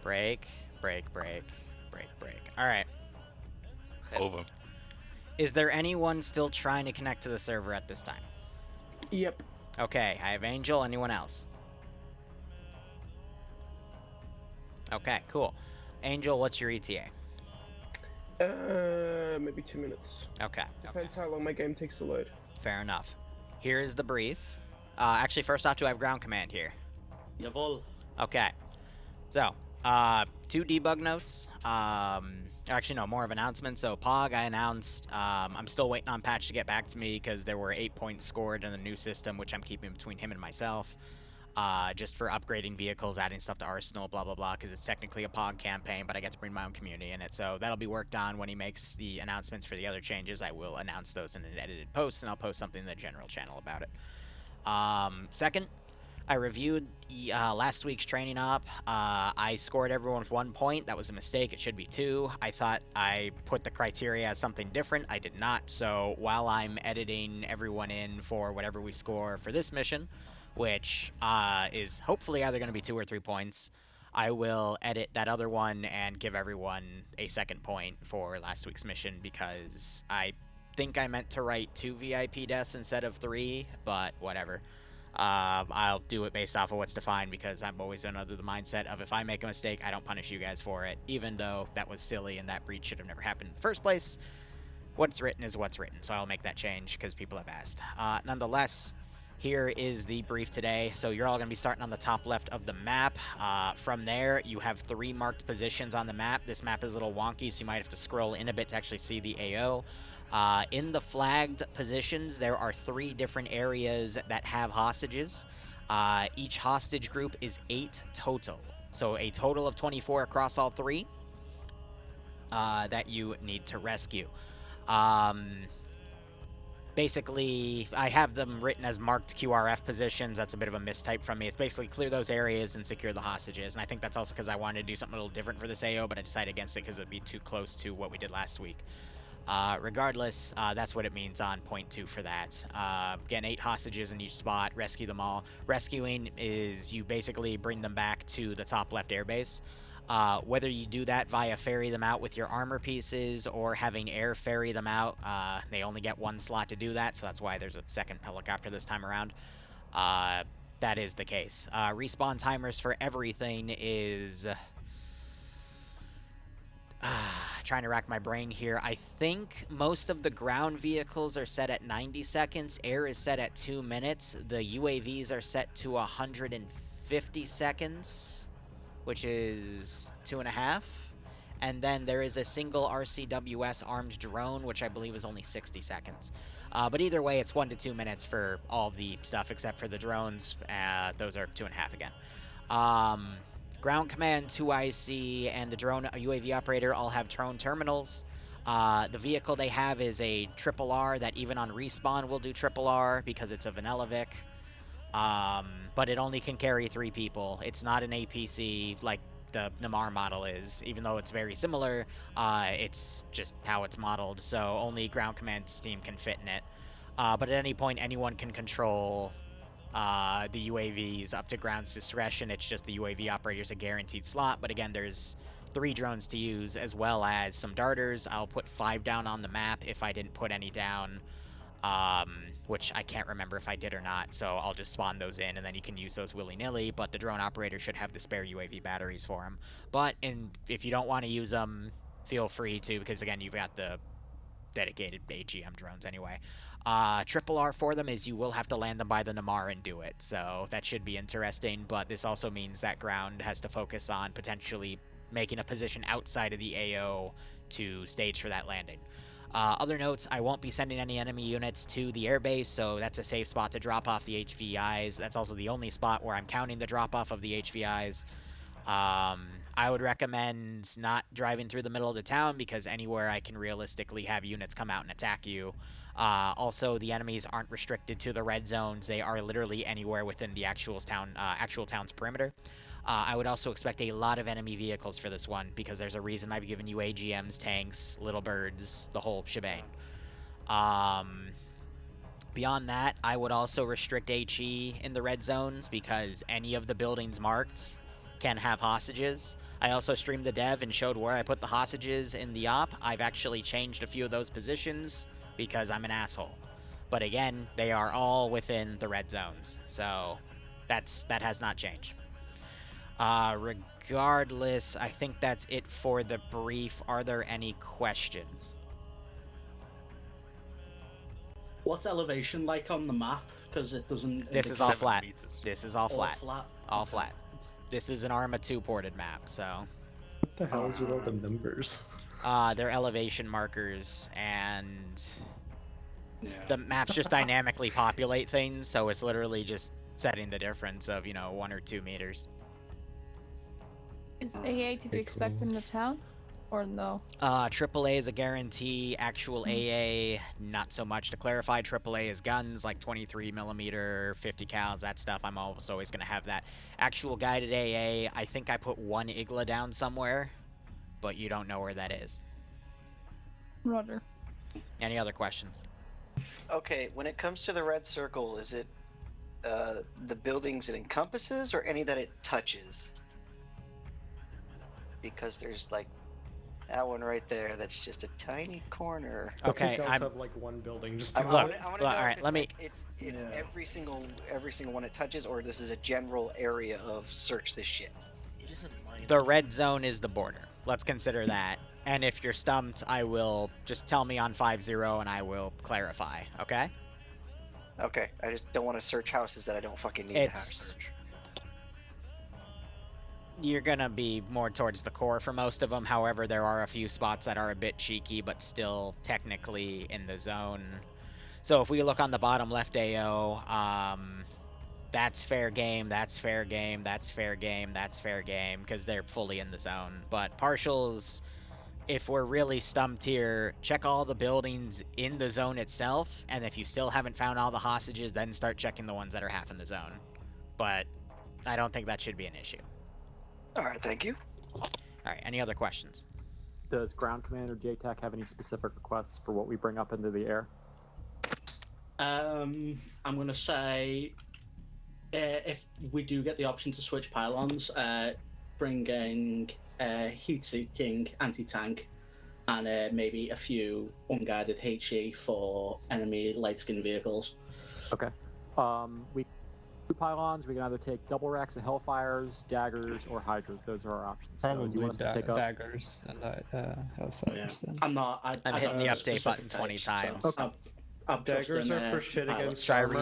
Break, break, break, break, break. All right. Over. Is there anyone still trying to connect to the server at this time? Yep. Okay, I have Angel. Anyone else? Okay, cool. Angel, what's your ETA? Maybe 2 minutes. Okay. Depends how long my game takes to load. Fair enough. Here is the brief. Actually, first off, do I have ground command here? Jawohl. Okay. So, 2 debug notes. Actually, no, more of announcements. So, Pog, I announced. I'm still waiting on Patch to get back to me because there were 8 points scored in the new system, which I'm keeping between him and myself. Just for upgrading vehicles, adding stuff to Arsenal, blah, blah, blah, because it's technically a Pog campaign, but I get to bring my own community in it. So that'll be worked on when he makes the announcements for the other changes. I will announce those in an edited post, and I'll post something in the general channel about it. Second, I reviewed last week's training op. I scored everyone with 1 point. That was a mistake. It should be 2. I thought I put the criteria as something different. I did not. So while I'm editing everyone in for whatever we score for this mission, which is hopefully either going to be 2 or 3 points, I will edit that other one and give everyone a 2nd point for last week's mission because I think I meant to write 2 VIP deaths instead of 3, but whatever. I'll do it based off of what's defined because I'm always under the mindset of if I make a mistake, I don't punish you guys for it, even though that was silly and that breach should have never happened in the first place. What's written is what's written, so I'll make that change because people have asked. Nonetheless, here is the brief today. So you're all going to be starting on the top left of the map. From there, you have 3 marked positions on the map. This map is a little wonky, so you might have to scroll in a bit to actually see the AO. In the flagged positions, there are 3 different areas that have hostages. Each hostage group is 8 total. So a total of 24 across all 3 that you need to rescue. Basically, I have them written as marked QRF positions. That's a bit of a mistype from me. It's basically clear those areas and secure the hostages. And I think that's also because I wanted to do something a little different for this AO, but I decided against it because it would be too close to what we did last week. Regardless, that's what it means on point 2 for that. Again, 8 hostages in each spot. Rescue them all. Rescuing is you basically bring them back to the top left airbase. Whether you do that via ferry them out with your armor pieces or having air ferry them out, they only get 1 slot to do that, so that's why there's a 2nd helicopter this time around. That is the case. Respawn timers for everything is... trying to rack my brain here. I think most of the ground vehicles are set at 90 seconds. Air is set at 2 minutes. The UAVs are set to 150 seconds. Which is 2.5. And then there is a single RCWS armed drone, which I believe is only 60 seconds. But either way, it's 1 to 2 minutes for all the stuff except for the drones. Those are 2.5 again. Ground Command, 2IC, and the drone UAV operator all have drone terminals. The vehicle they have is a Triple R that even on respawn will do Triple R because it's a Vanilla Vic. But it only can carry 3 people. It's not an APC like the Namar model is, even though it's very similar. It's just how it's modeled, so only Ground Command's team can fit in it. But at any point, anyone can control the UAVs up to ground's discretion. It's just the UAV operator's a guaranteed slot, but again, there's 3 drones to use, as well as some darters. I'll put 5 down on the map if I didn't put any down. Which I can't remember if I did or not, so I'll just spawn those in, and then you can use those willy-nilly, but the drone operator should have the spare UAV batteries for them. But if you don't want to use them, feel free to, because again, you've got the dedicated AGM drones anyway. Triple R for them is you will have to land them by the Namar and do it, so that should be interesting, but this also means that ground has to focus on potentially making a position outside of the AO to stage for that landing. Other notes, I won't be sending any enemy units to the airbase, so that's a safe spot to drop off the HVIs. That's also the only spot where I'm counting the drop-off of the HVIs. I would recommend not driving through the middle of the town because anywhere I can realistically have units come out and attack you. Also, the enemies aren't restricted to the red zones. They are literally anywhere within the actual town's perimeter. I would also expect a lot of enemy vehicles for this one, because there's a reason I've given you AGMs, tanks, little birds, the whole shebang. Beyond that, I would also restrict HE in the red zones, because any of the buildings marked can have hostages. I also streamed the dev and showed where I put the hostages in the op. I've actually changed a few of those positions because I'm an asshole. But again, they are all within the red zones, so that has not changed. Regardless, I think that's it for the brief. Are there any questions? What's elevation like on the map? Because it doesn't. This is all 7 flat. meters. This is all flat. All Okay. flat. This is an Arma 2 ported map, so. What the hell is with all the numbers? They're elevation markers, and Yeah. the maps just dynamically populate things, so it's literally just setting the difference of, 1 or 2 meters. Is AA to be expected in the town, or no? AAA is a guarantee. Actual AA, not so much. To clarify, AAA is guns like 23 millimeter, 50 cals, that stuff. I'm almost always going to have that. Actual guided AA, I think I put one Igla down somewhere, but you don't know where that is. Roger. Any other questions? Okay, when it comes to the red circle, is it the buildings it encompasses or any that it touches? Because there's like that one right there that's just a tiny corner. Okay, Delta I'm. of like one building. Just I Look, wanna look, know all if right, it's let me- like it's Yeah. every single one it touches, or this is a general area of search this shit. It isn't mine. The red zone is the border. Let's consider that. And if you're stumped, I will just tell me on 5-0 and I will clarify, okay? Okay, I just don't want to search houses that I don't fucking need to have It's- search. You're gonna be more towards the core for most of them. However, there are a few spots that are a bit cheeky, but still technically in the zone. So if we look on the bottom left AO, that's fair game, that's fair game, that's fair game, that's fair game, because they're fully in the zone. But partials, if we're really stumped here, check all the buildings in the zone itself, and if you still haven't found all the hostages, then start checking the ones that are half in the zone. But I don't think that should be an issue. All right, thank you. All right, any other questions? Does Ground Commander JTAC have any specific requests for what we bring up into the air? I'm gonna say, if we do get the option to switch pylons, bringing heat-seeking anti-tank and maybe a few unguided HE for enemy light-skinned vehicles. Okay. We two pylons. We can either take double racks of Hellfires, daggers, or Hydras. Those are our options. So do you Probably want us to take up? daggers and hellfires. Then. I'm not. I I'm don't hitting the know update specific button 20 types, times. So I'm Daggers trusting, are for shit pilots. against Try armor.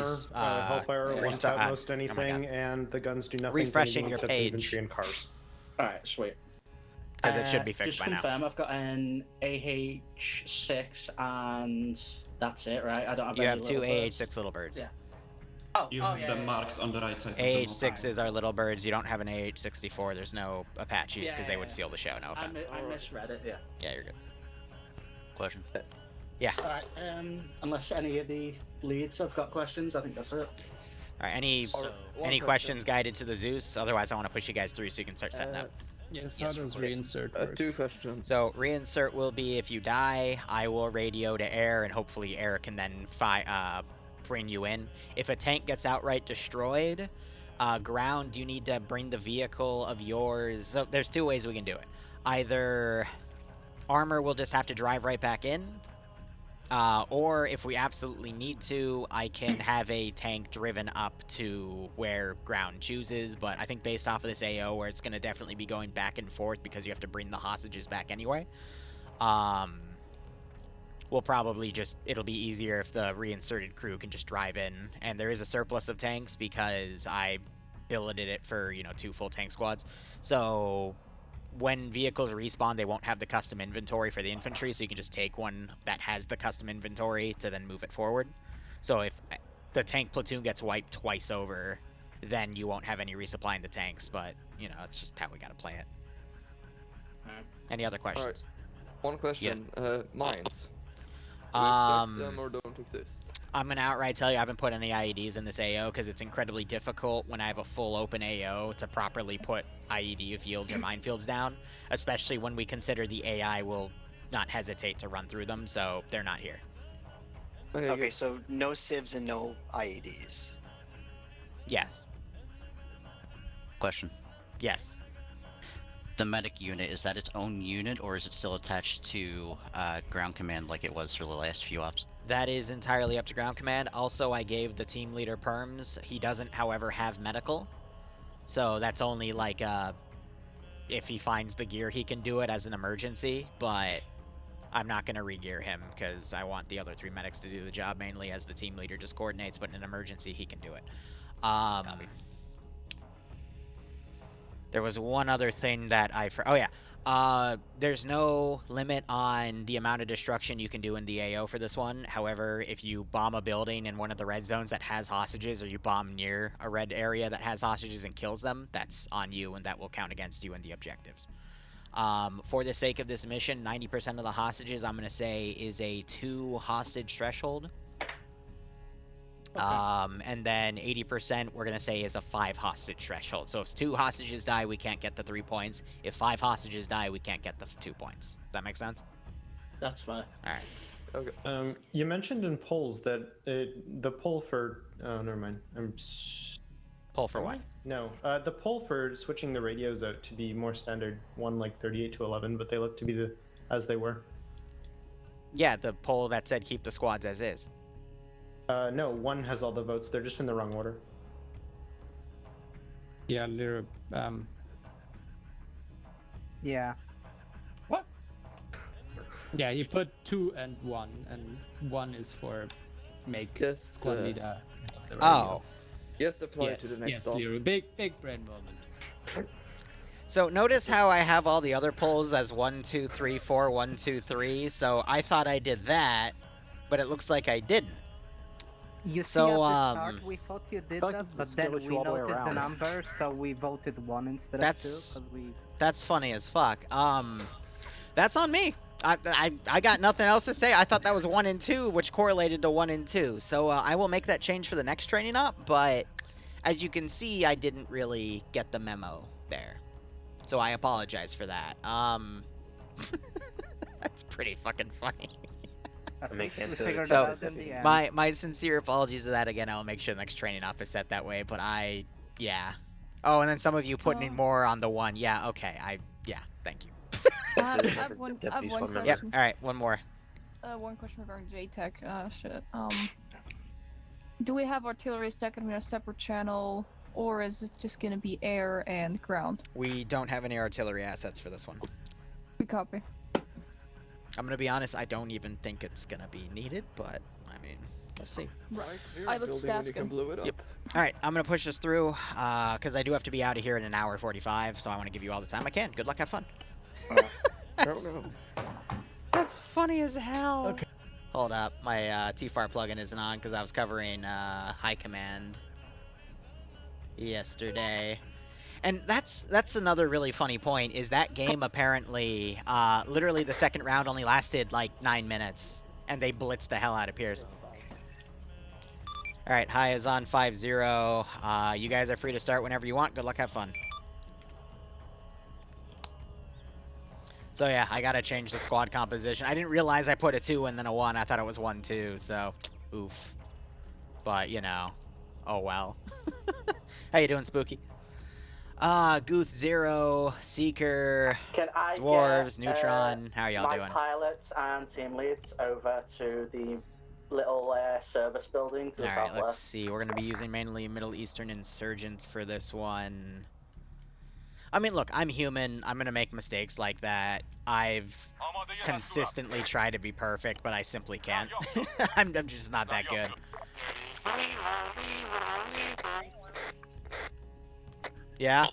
Hellfire yeah, one restart- tap most oh my anything, God. and the guns do nothing. Refreshing to your except page. infantry and cars. All right, sweet. Because it should be fixed just by now. confirm, I've got an AH6 and that's it, right? I don't have You any have two little birds. AH6 little birds. Yeah. You have them marked on the right side. AH6 is our little birds. You don't have an AH64. There's no Apaches because they would Yeah. steal the show. No offense. I misread it, yeah. Yeah, you're good. Question. Yeah. All right, unless any of the leads have got questions, I think that's it. All right. Any questions guided to the Zeus? Otherwise, I want to push you guys through so you can start setting up. Yes, how does reinsert work? 2 questions. So reinsert will be if you die, I will radio to air, and hopefully air can then bring you in. If a tank gets outright destroyed, ground, you need to bring the vehicle of yours. So there's two ways we can do it. Either armor will just have to drive right back in, or if we absolutely need to, I can have a tank driven up to where ground chooses. But I think based off of this AO, where it's going to definitely be going back and forth because you have to bring the hostages back anyway, we'll probably just, it'll be easier if the reinserted crew can just drive in. And there is a surplus of tanks because I billeted it for, 2 full tank squads. So when vehicles respawn, they won't have the custom inventory for the infantry, so you can just take one that has the custom inventory to then move it forward. So if the tank platoon gets wiped twice over, then you won't have any resupplying the tanks, but, it's just how we gotta play it. Any other questions? One question. Mines. Do you Um, expect them or don't exist? I'm gonna outright tell you I haven't put any IEDs in this AO because it's incredibly difficult when I have a full open AO to properly put IED fields or minefields down, especially when we consider the AI will not hesitate to run through them, so they're not here. Okay, so no civs and no IEDs. Yes. Question. Yes. the medic unit, is that its own unit, or is it still attached to ground command like it was for the last few ops? That is entirely up to ground command. Also, I gave the team leader perms. He doesn't, however, have medical. So that's only like if he finds the gear, he can do it as an emergency, but I'm not going to re-gear him because I want the other 3 medics to do the job mainly as the team leader just coordinates, but in an emergency, he can do it. There was one other thing that oh yeah. There's no limit on the amount of destruction you can do in the AO for this one. However, if you bomb a building in one of the red zones that has hostages, or you bomb near a red area that has hostages and kills them, that's on you, and that will count against you in the objectives. For the sake of this mission, 90% of the hostages, I'm going to say, is a 2 hostage threshold. Okay. And then 80% we're going to say is a 5 hostage threshold. So if 2 hostages die, we can't get the 3 points. If 5 hostages die, we can't get the 2 points. Does that make sense? That's fine. All right. Okay. You mentioned in polls that the poll for... Oh, never mind. Poll for what? No, the poll for switching the radios out to be more standard, one like 38 to 11, but they look to be as they were. Yeah, the poll that said keep the squads as is. No, 1 has all the votes. They're just in the wrong order. Yeah, Liru. Yeah. What? Yeah, you put 2 and 1, and 1 is for make squad leader. Oh. Yes, apply to the next stop. Liru. Big brain moment. So notice how I have all the other polls as 1, 2, 3, 4, 1, 2, 3. So I thought I did that, but it looks like I didn't. You so, see, at the start we thought you did like that, it's but the then skill we issue all the way noticed the around. numbers, so we voted 1 instead of 2. 'Cause we... That's funny as fuck. That's on me. I got nothing else to say. I thought that was 1 and 2, which correlated to 1 and 2. So I will make that change for the next training up, but as you can see, I didn't really get the memo there. So I apologize for that. That's pretty fucking funny. So my sincere apologies to that. Again, I will make sure the next training op is set that way, but yeah. Oh, and then some of you putting more on the 1. Yeah, okay. Yeah, thank you. I have one question. Yep, alright, one more. One question regarding JTech. Shit. Do we have artillery second in a separate channel, or is it just gonna be air and ground? We don't have any artillery assets for this one. We copy. I'm gonna be honest, I don't even think it's gonna be needed, but I mean, we'll see. Right. I was just asking. Yep. Alright, I'm gonna push this through, because I do have to be out of here in 1 hour 45, so I want to give you all the time I can. Good luck, have fun. That's funny as hell. Okay. Hold up, my TFAR plugin isn't on because I was covering High Command yesterday. And that's another really funny point, is that game apparently, literally the second round only lasted like 9 minutes, and they blitzed the hell out of Pierce. Alright, High is on 5-0. You guys are free to start whenever you want. Good luck, have fun. So yeah, I gotta change the squad composition. I didn't realize I put a 2 and then a 1. I thought it was 1-2, so oof. But, you know, oh well. How you doing, Spooky? Guth 0, Seeker, Can I Dwarves, get, Neutron. How are y'all doing? My pilots and team leads over to the little service building to the Alright, southwest. let's see. We're gonna be using mainly Middle Eastern insurgents for this one. I mean, look, I'm human. I'm going to make mistakes like that. I've consistently tried to be perfect, but I simply can't. I'm just not that good. Yeah?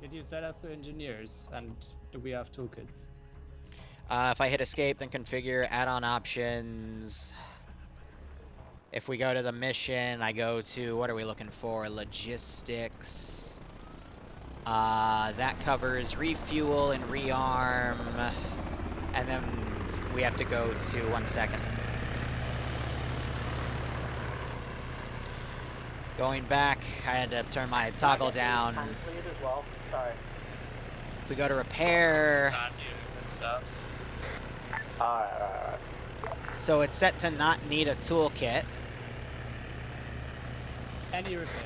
Did you set us to engineers, and do we have toolkits? If I hit escape, then configure add-on options. If we go to the mission, I go to, what are we looking for? Logistics. That covers refuel and rearm. And then we have to go to, 1 second. Going back, I had to turn my toggle down. If we go to repair. Alright. So it's set to not need a toolkit. Any repair.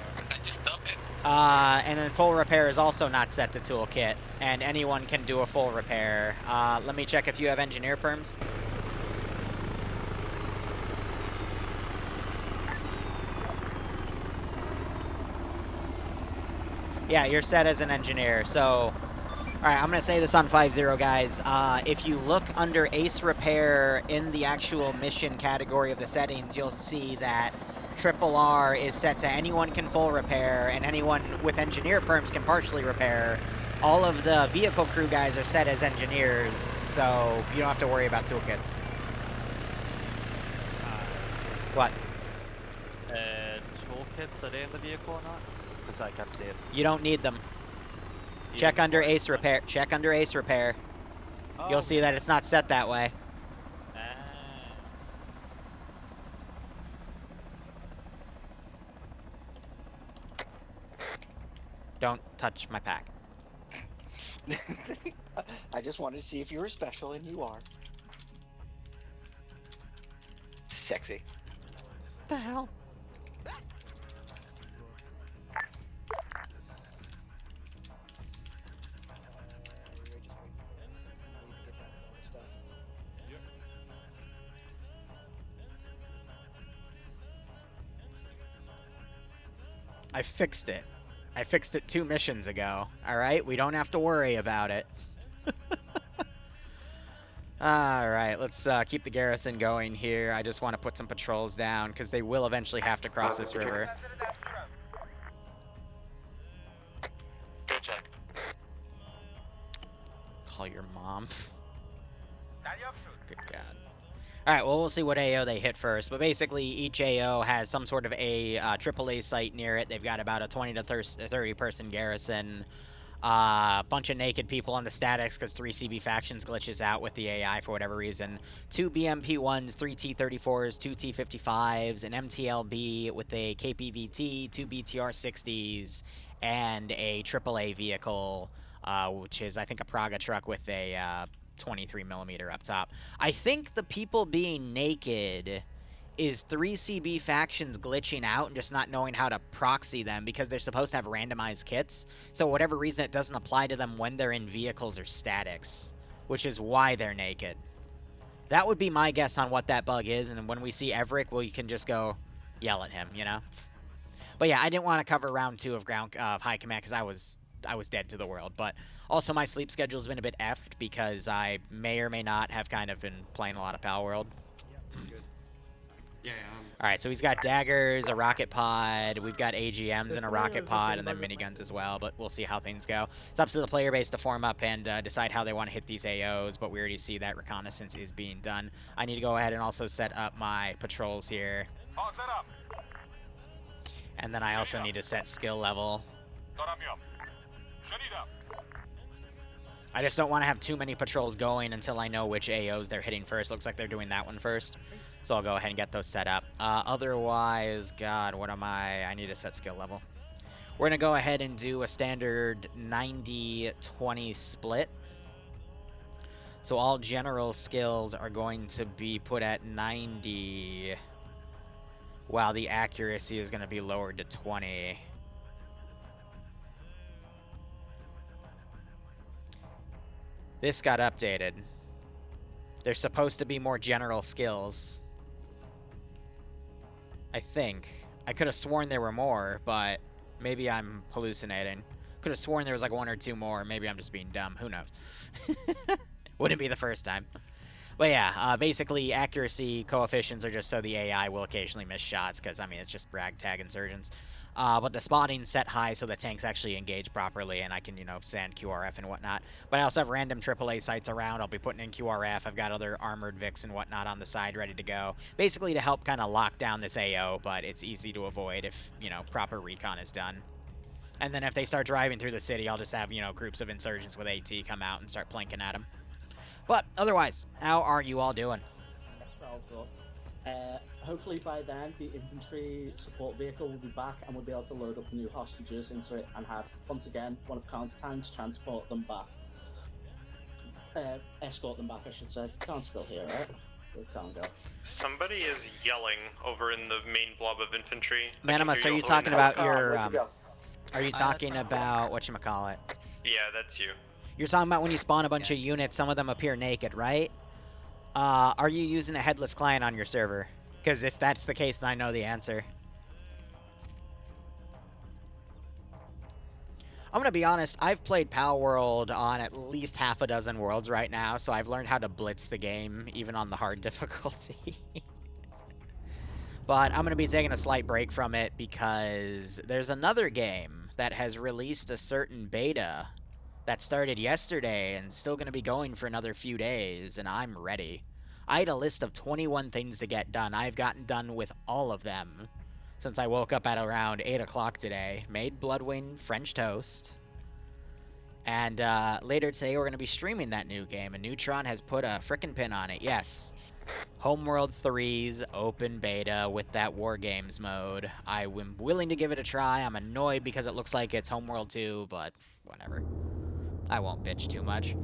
And then full repair is also not set to toolkit, and anyone can do a full repair. Let me check if you have engineer perms. Yeah, you're set as an engineer, so... Alright, I'm going to say this on 5-0, guys. If you look under Ace Repair in the actual mission category of the settings, you'll see that RR is set to anyone can full repair, and anyone with engineer perms can partially repair. All of the vehicle crew guys are set as engineers, so you don't have to worry about toolkits. What? Toolkits, are they in the vehicle or not? Because I can't see it. You don't need them. Check under Ace Repair. Check under Ace Repair. You'll see that it's not set that way. Don't touch my pack. I just wanted to see if you were special, and you are. Sexy. What the hell? I fixed it. I fixed it 2 missions ago. Alright, we don't have to worry about it. Alright, let's keep the garrison going here. I just want to put some patrols down, because they will eventually have to cross this river. Go check. Call your mom. Good God. Alright, well, we'll see what AO they hit first. But basically, each AO has some sort of a AAA site near it. They've got about a 20 to 30 person garrison. Bunch of naked people on the statics because 3 CB factions glitches out with the AI for whatever reason. 2 BMP-1s, 3 T-34s, 2 T-55s, an MTLB with a KPVT, 2 BTR-60s, and a AAA vehicle, which is, I think, a Praga truck with a 23mm up top. I think the people being naked is 3 CB factions glitching out and just not knowing how to proxy them because they're supposed to have randomized kits. So whatever reason, it doesn't apply to them when they're in vehicles or statics, which is why they're naked. That would be my guess on what that bug is, and when we see Everick, well, you can just go yell at him, you know? But yeah, I didn't want to cover round 2 of High Command because I was dead to the world, but also my sleep schedule's been a bit effed because I may or may not have kind of been playing a lot of Pal World. Yeah. Alright, so he's got daggers, a rocket pod, we've got AGMs and a rocket pod, and then miniguns as well, but we'll see how things go. It's up to the player base to form up and decide how they want to hit these AOs, but we already see that reconnaissance is being done. I need to go ahead and also set up my patrols here. And then I also need to set skill level. I just don't want to have too many patrols going until I know which AOs they're hitting first. Looks like they're doing that one first. So I'll go ahead and get those set up. Otherwise, God, what am I? I need to set skill level. We're going to go ahead and do a standard 90-20 split. So all general skills are going to be put at 90, while the accuracy is going to be lowered to 20. This got updated. There's supposed to be more general skills. I think. I could have sworn there were more, but maybe I'm hallucinating. Could have sworn there was like 1 or 2 more. Maybe I'm just being dumb. Who knows? Wouldn't be the first time. But yeah, basically accuracy coefficients are just so the AI will occasionally miss shots, because, I mean, it's just ragtag insurgents. But the spotting's set high so the tanks actually engage properly, and I can, you know, sand QRF and whatnot. But I also have random AAA sites around. I'll be putting in QRF. I've got other armored Vics and whatnot on the side ready to go. Basically to help kind of lock down this AO, but it's easy to avoid if, you know, proper recon is done. And then if they start driving through the city, I'll just have, you know, groups of insurgents with AT come out and start planking at them. But otherwise, how are you all doing? Hopefully by then the infantry support vehicle will be back and we'll be able to load up new hostages into it and have, once again, one of Khan's tanks transport them back. Escort them back, I should say. Khan's still here, right? We can't go. Somebody is yelling over in the main blob of infantry. Manimus, are you talking about your Are you talking about whatchamacallit? Yeah, that's you. You're talking about when you spawn a bunch of units, some of them appear naked, right? Are you using a headless client on your server? Because if that's the case, then I know the answer. I'm going to be honest, I've played Pal World on at least half a dozen worlds right now, so I've learned how to blitz the game, even on the hard difficulty. But I'm going to be taking a slight break from it because there's another game that has released a certain beta that started yesterday and still going to be going for another few days, and I'm ready. I had a list of 21 things to get done. I've gotten done with all of them since I woke up at around 8 o'clock today. Made Bloodwing French toast. And later today, we're going to be streaming that new game, and Neutron has put a frickin' pin on it. Yes. Homeworld 3's open beta with that War Games mode. I'm willing to give it a try. I'm annoyed because it looks like it's Homeworld 2, but whatever. I won't bitch too much.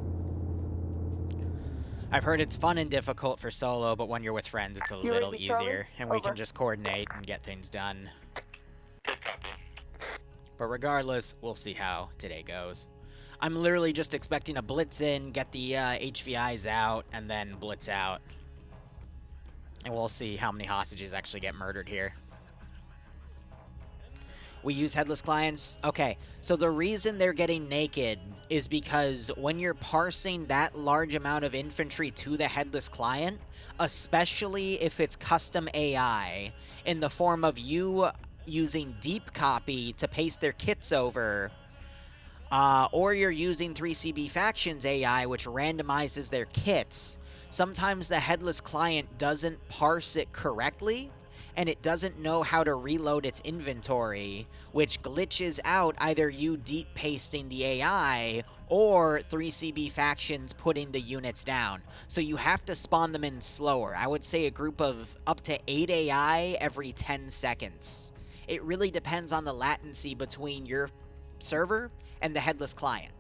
I've heard it's fun and difficult for solo, but when you're with friends, it's a little easier, and we can just coordinate and get things done. But regardless, we'll see how today goes. I'm literally just expecting a blitz in, get the HVIs out, and then blitz out. And we'll see how many hostages actually get murdered here. We use headless clients. Okay, so the reason they're getting naked is because when you're parsing that large amount of infantry to the headless client, especially if it's custom AI, in the form of you using deep copy to paste their kits over, or you're using 3CB Factions AI, which randomizes their kits, sometimes the headless client doesn't parse it correctly, and it doesn't know how to reload its inventory, which glitches out either you deep pasting the AI or 3CB Factions putting the units down. So you have to spawn them in slower. I would say a group of up to 8 AI every 10 seconds. It really depends on the latency between your server and the headless client.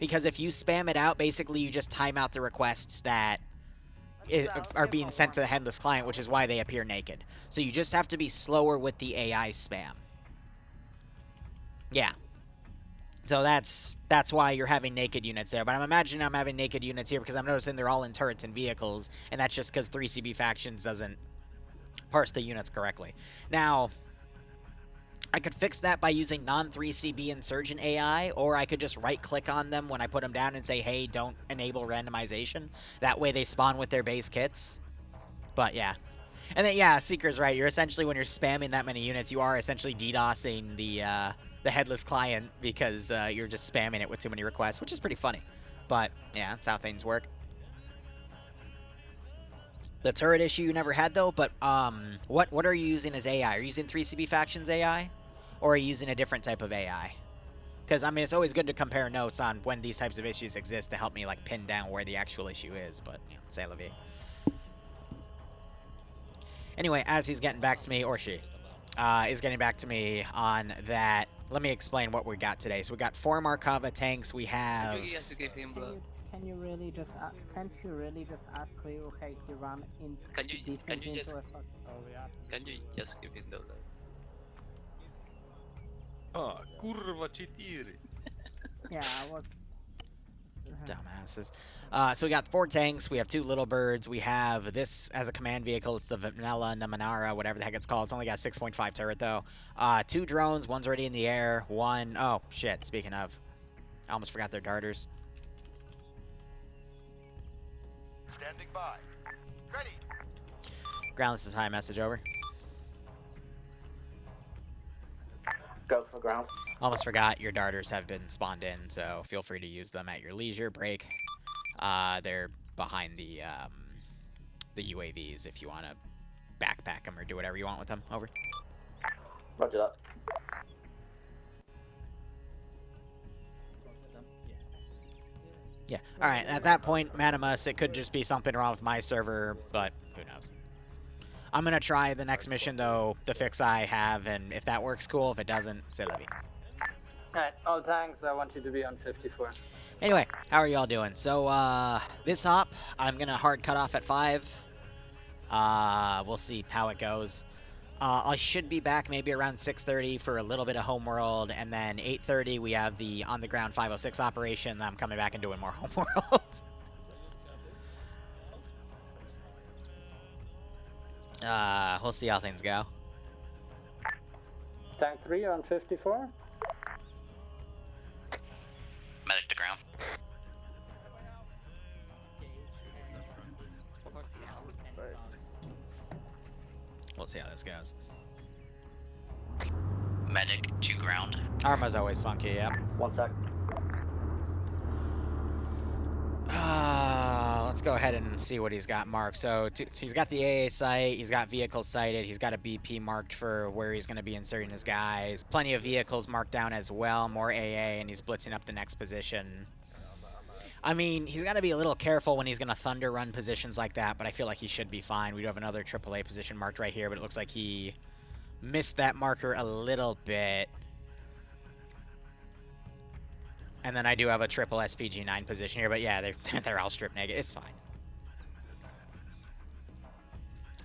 Because if you spam it out, basically you just time out the requests that are being sent to the headless client, which is why they appear naked. So you just have to be slower with the AI spam. Yeah. So that's why you're having naked units there. But I'm imagining I'm having naked units here because I'm noticing they're all in turrets and vehicles, and that's just because 3CB Factions doesn't parse the units correctly. Now, I could fix that by using non-3CB Insurgent AI, or I could just right-click on them when I put them down and say, hey, don't enable randomization. That way they spawn with their base kits. But, yeah. And then, yeah, Seeker's right. You're essentially, when you're spamming that many units, you are essentially DDoSing the headless client because you're just spamming it with too many requests, which is pretty funny. But, yeah, that's how things work. The turret issue you never had, though, but what are you using as AI? Are you using 3CB Factions AI? Or are you using a different type of AI? Because, I mean, it's always good to compare notes on when these types of issues exist to help me, like, pin down where the actual issue is, but, you know, c'est la vie. Anyway, as he's getting back to me, or she, is getting back to me on that, let me explain what we got today. So we got 4 Markava tanks, we have... Can you really just can't you really just ask Liru, hey, he run into Can you just Can you just give him the blood? Ah, kurva chitiri. Yeah, I was... Dumbasses. So we got 4 tanks, we have 2 little birds, we have this as a command vehicle, it's the Vanilla Namanara, whatever the heck it's called. It's only got 6.5 turret though. 2 drones, one's already in the air, oh shit, speaking of, I almost forgot their darters. Standing by. Ready. Ground, this is high, message over. Go for ground. Almost forgot your darters have been spawned in, so feel free to use them at your leisure break. They're behind the UAVs if you want to backpack them or do whatever you want with them. Over. Roger that. Yeah. All right. At that point, Madamus, it could just be something wrong with my server, but who knows. I'm going to try the next mission, though, the fix I have, and if that works, cool. If it doesn't, c'est la vie. Alright, all tanks, I want you to be on 54. Anyway, how are y'all doing? So, this hop, I'm going to hard cut off at 5. We'll see how it goes. I should be back maybe around 6:30 for a little bit of Homeworld, and then 8:30 we have the on-the-ground 506 operation. I'm coming back and doing more Homeworld. We'll see how things go. Tank 3 on 54. Medic to ground. We'll see how this goes. Medic to ground. Arma's always funky, yep. 1 sec. Let's go ahead and see what he's got marked. So he's got the AA site, he's got vehicles sighted, he's got a BP marked for where he's going to be inserting his guys. Plenty of vehicles marked down as well, more AA, and he's blitzing up the next position. I mean, he's got to be a little careful when he's going to thunder run positions like that, but I feel like he should be fine. We do have another AAA position marked right here, but it looks like he missed that marker a little bit. And then I do have a triple SPG-9 position here, but yeah, they're all strip negative. It's fine.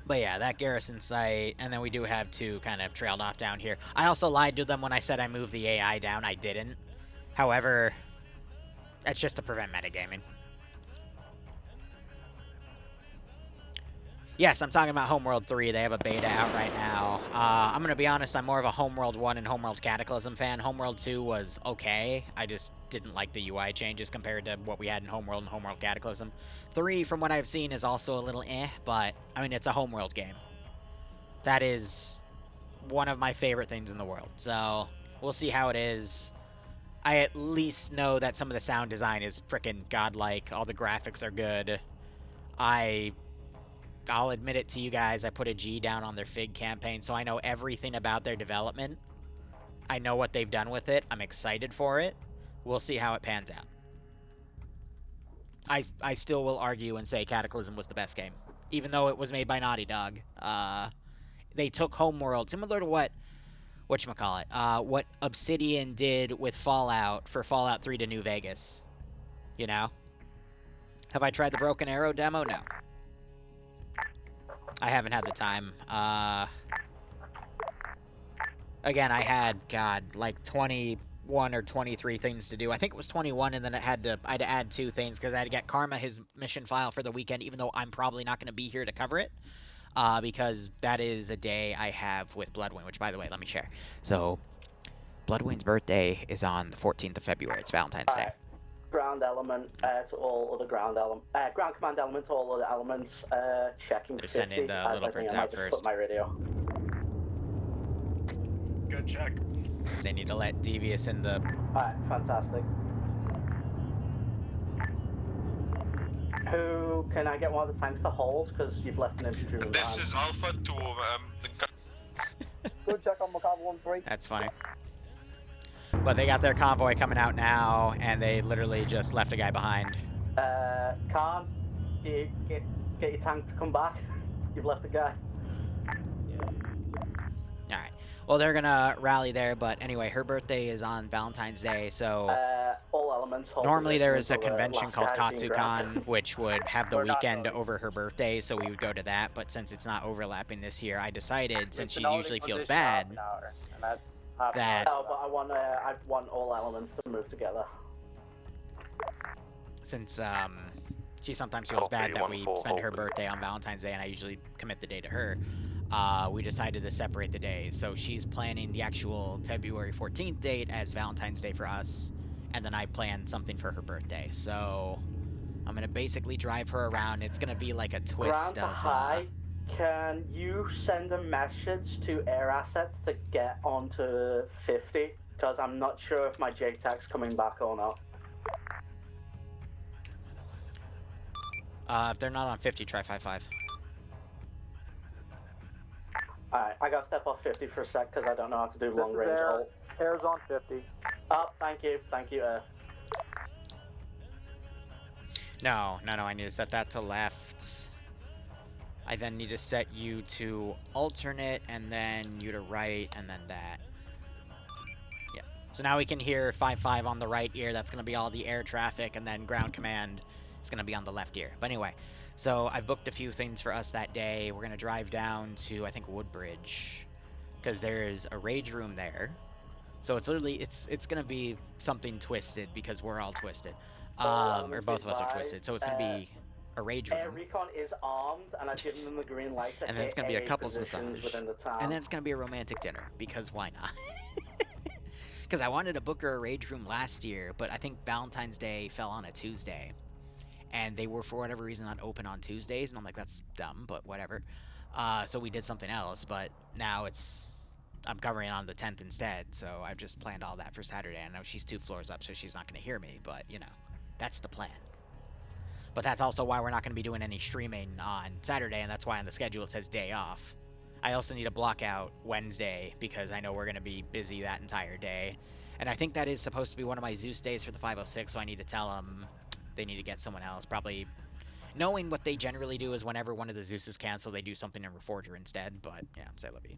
But yeah, that garrison site, and then we do have two kind of trailed off down here. I also lied to them when I said I moved the AI down. I didn't. However, that's just to prevent metagaming. Yes, I'm talking about Homeworld 3. They have a beta out right now. I'm going to be honest, I'm more of a Homeworld 1 and Homeworld Cataclysm fan. Homeworld 2 was okay. I just didn't like the UI changes compared to what we had in Homeworld and Homeworld Cataclysm. 3, from what I've seen, is also a little but, I mean, it's a Homeworld game. That is one of my favorite things in the world. So, we'll see how it is. I at least know that some of the sound design is frickin' godlike. All the graphics are good. I'll admit it to you guys, I put a G down on their FIG campaign, so I know everything about their development. I know what they've done with it. I'm excited for it. We'll see how it pans out. I still will argue and say Cataclysm was the best game, even though it was made by Naughty Dog. They took Homeworld, similar to what Obsidian did with Fallout for Fallout 3 to New Vegas. You know? Have I tried the Broken Arrow demo? No. I haven't had the time. Again, I had, like 21 or 23 things to do. I think it was 21, and then I had to add 2 things because I had to get Karma his mission file for the weekend, even though I'm probably not going to be here to cover it, because that is a day I have with Bloodwing, which, by the way, let me share. So, Bloodwing's birthday is on the 14th of February. It's Valentine's Day. Ground element to all other ground command element to all other elements. Checking. They're sending the little birds out first. My radio. Good check. They need to let Devious in the. Alright, fantastic. Who can I get one of the tanks to hold? Because you've left an infantryman behind. This is Alpha to Good check on Macabre 1-3. That's funny. But they got their convoy coming out now, and they literally just left a guy behind. Khan, get your tank to come back. You've left a guy. Alright. Well, they're gonna rally there, but anyway, her birthday is on Valentine's Day, so... all elements... Normally there is a convention called KatsuCon, which would have the weekend over her birthday, so we would go to that, but since it's not overlapping this year, I decided, since she usually feels bad... that no, but I want all elements to move together. Since she sometimes feels bad that we spend her birthday on Valentine's Day, and I usually commit the day to her, we decided to separate the days. So she's planning the actual February 14th date as Valentine's Day for us, and then I planned something for her birthday. So I'm gonna basically drive her around. It's gonna be like a twist of. Hi. Can you send a message to air assets to get onto 50? Because I'm not sure if my JTAC's coming back or not. If they're not on 50, try 55. Alright, I gotta step off 50 for a sec because I don't know how to do long range ult. Air's on 50. Oh, thank you, No, I need to set that to left. I then need to set you to alternate, and then you to right, and then that. Yeah. So now we can hear 5-5 on the right ear. That's going to be all the air traffic, and then ground command It's gonna be on the left ear. But anyway, so I've booked a few things for us that day. We're gonna drive down to, I think, Woodbridge, because there's a rage room there. So it's literally, it's gonna be something twisted because we're all twisted. Or both of us are twisted. So it's gonna be a rage room. Air Recon is armed, and I've given them the green light to And then it's hit gonna be a AA couples positions massage. within the town. And then it's gonna be a romantic dinner, because why not? Because I wanted to book her a rage room last year, but I think Valentine's Day fell on a Tuesday. And they were, for whatever reason, not open on Tuesdays. And I'm like, that's dumb, but whatever. So we did something else, but now I'm covering on the 10th instead, so I've just planned all that for Saturday. I know she's 2 floors up, so she's not going to hear me, but, you know, that's the plan. But that's also why we're not going to be doing any streaming on Saturday, and that's why on the schedule it says day off. I also need to block out Wednesday, because I know we're going to be busy that entire day. And I think that is supposed to be one of my Zeus days for the 506, so I need to tell them they need to get someone else. Probably knowing what they generally do is whenever one of the Zeuses cancel, they do something in Reforger instead, but yeah, say Libby.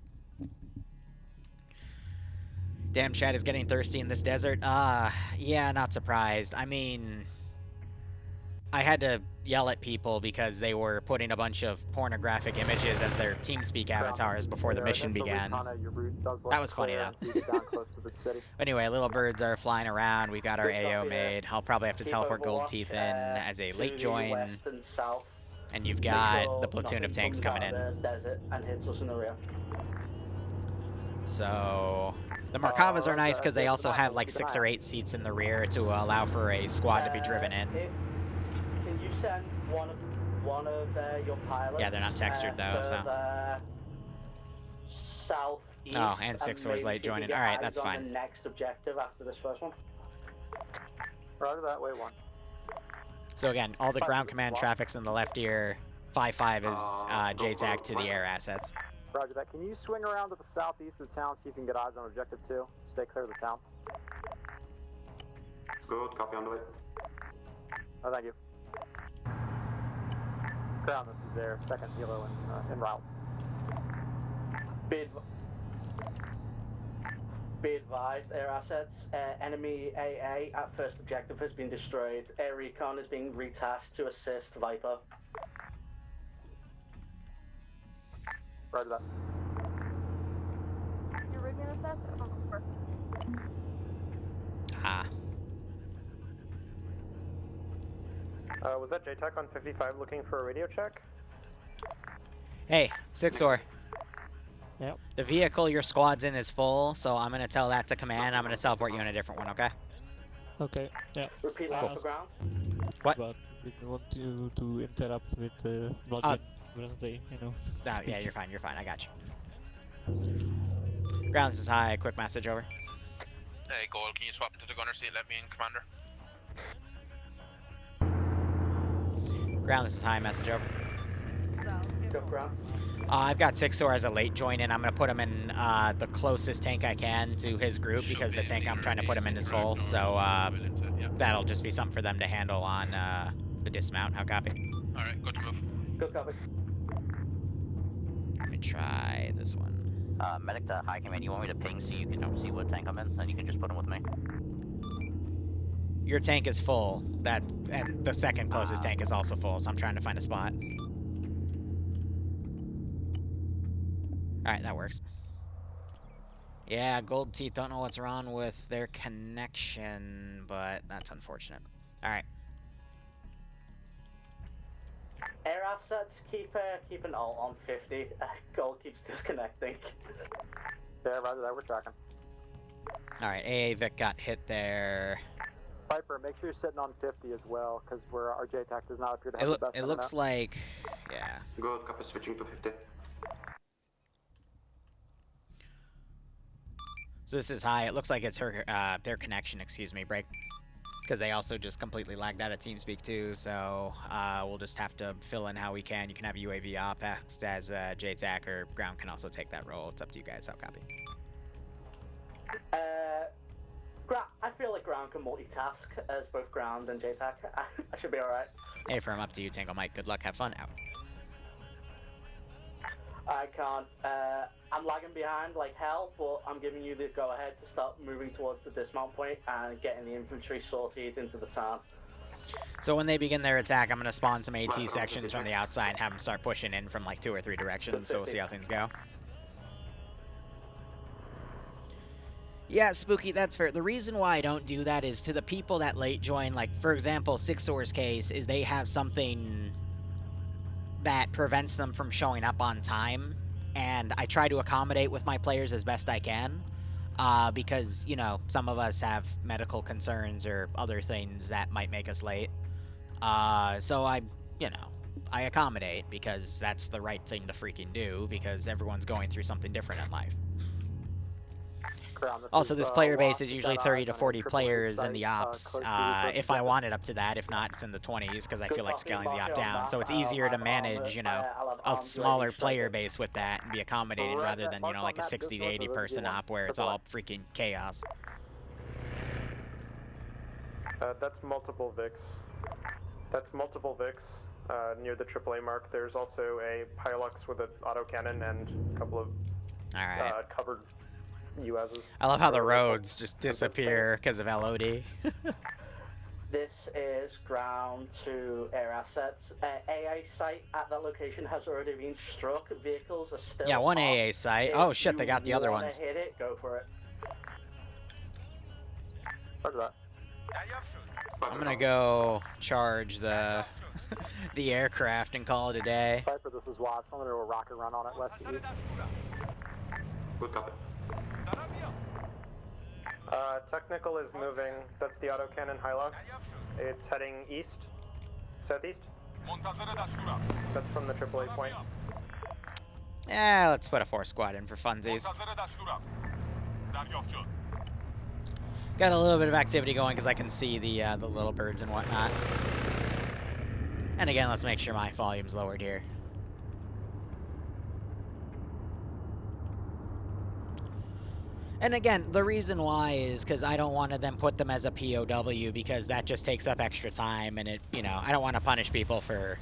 Damn, Chad is getting thirsty in this desert. Yeah, not surprised. I mean, I had to yell at people because they were putting a bunch of pornographic images as their TeamSpeak avatars before the mission began. That was funny, though. Anyway, little birds are flying around. We got our AO made. I'll probably have to teleport Gold Teeth in as a late join. And you've got the platoon of tanks coming in. So the Markavas are nice because they also have like 6 or 8 seats in the rear to allow for a squad to be driven in. Can you send one of your pilots? Yeah, they're not textured though, so. Southeast. Oh, and 6 was late joining. All right, that's fine. The next objective after this first one. Roger that, way 1. So again, all the ground command traffic's in the left ear. 5-5 is JTAC to the air assets. Roger that. Can you swing around to the southeast of the town so you can get eyes on objective 2? Stay clear of the town. Good, copy on the way. Oh, thank you. Ground, this is their second helo en route. Be advised, air assets. Enemy AA at first objective has been destroyed. Air Recon is being retasked to assist Viper. Roger that. You're rigging this up? Oh, perfect. Ah. Was that JTAC on 55 looking for a radio check? Hey, 6-or. Yep. The vehicle your squad's in is full, so I'm gonna tell that to command. I'm gonna teleport you in a different one, okay? Okay, yeah. Repeat that for ground. What? But we don't want you to interrupt with Wednesday, you know. Oh, yeah, you're fine, I got you. Ground, this is high, quick message over. Hey, Gold, can you swap into the gunner seat? Let me in, Commander. Ground, this is high, message over. Go ground. I've got 6-or as a late join in. I'm going to put him in the closest tank I can to his group because the tank I'm trying to put him in is full. So that'll just be something for them to handle on the dismount. How copy? Alright, good to move. Good copy. Let me try this one. Medic to high command, you want me to ping so you can see what tank I'm in? Then you can just put him with me. Your tank is full. And the second closest tank is also full, so I'm trying to find a spot. Alright, that works. Yeah, Gold Teeth don't know what's wrong with their connection, but that's unfortunate. Alright. Air assets, keep an alt on 50. Gold keeps disconnecting. Yeah, roger that, we're tracking. Alright, AA Vic got hit there. Viper, make sure you're sitting on 50 as well, because our JTAC does not appear to have the best It looks like... yeah. Good, copy, switching to 50. So this is high. It looks like it's her, their connection, excuse me, break. Because they also just completely lagged out of TeamSpeak too, so we'll just have to fill in how we can. You can have UAV ops as JTAC, or ground can also take that role. It's up to you guys. How copy? I feel like ground can multitask as both ground and JTAC. I should be alright. Hey, firm, up to you, Tango Mike. Good luck, have fun, out. I can't. I'm lagging behind like hell, but I'm giving you the go-ahead to start moving towards the dismount point and getting the infantry sorted into the town. So when they begin their attack, I'm going to spawn some AT sections from the outside and have them start pushing in from like 2 or 3 directions, so we'll see how things go. Yeah, Spooky, that's fair. The reason why I don't do that is to the people that late join, like, for example, Sixor's case, is they have something that prevents them from showing up on time, and I try to accommodate with my players as best I can, because, you know, some of us have medical concerns or other things that might make us late. So I accommodate, because that's the right thing to freaking do, because everyone's going through something different in life. Also, this player base is usually 30 to 40 players in the ops, if I want it up to that. If not, it's in the 20s, because I feel like scaling the op down. So it's easier to manage, you know, a smaller player base with that and be accommodated rather than, you know, like a 60 to 80 person op where it's all freaking chaos. That's multiple VIX. That's multiple VIX near the AAA mark. There's also a Pilux with an autocannon and a couple of covered USs. I love how the roads just disappear because of LOD. This is ground to air assets. AA site at that location has already been struck. Vehicles are still Yeah, one off. AA site. Oh shit, they got the other ones. Hit it, go for it. Roger that. I'm gonna go charge the the aircraft and call it a day. Viper, this is Watts. I'm gonna do a rocket run on it west to east. Good copy. Technical is moving. That's the autocannon Hilux. It's heading east, southeast. That's from the AAA point. Yeah, let's put a 4 squad in for funsies. Got a little bit of activity going because I can see the little birds and whatnot. And again, let's make sure my volume's lowered here. And again, the reason why is because I don't want to then put them as a POW, because that just takes up extra time, and it, you know, I don't want to punish people for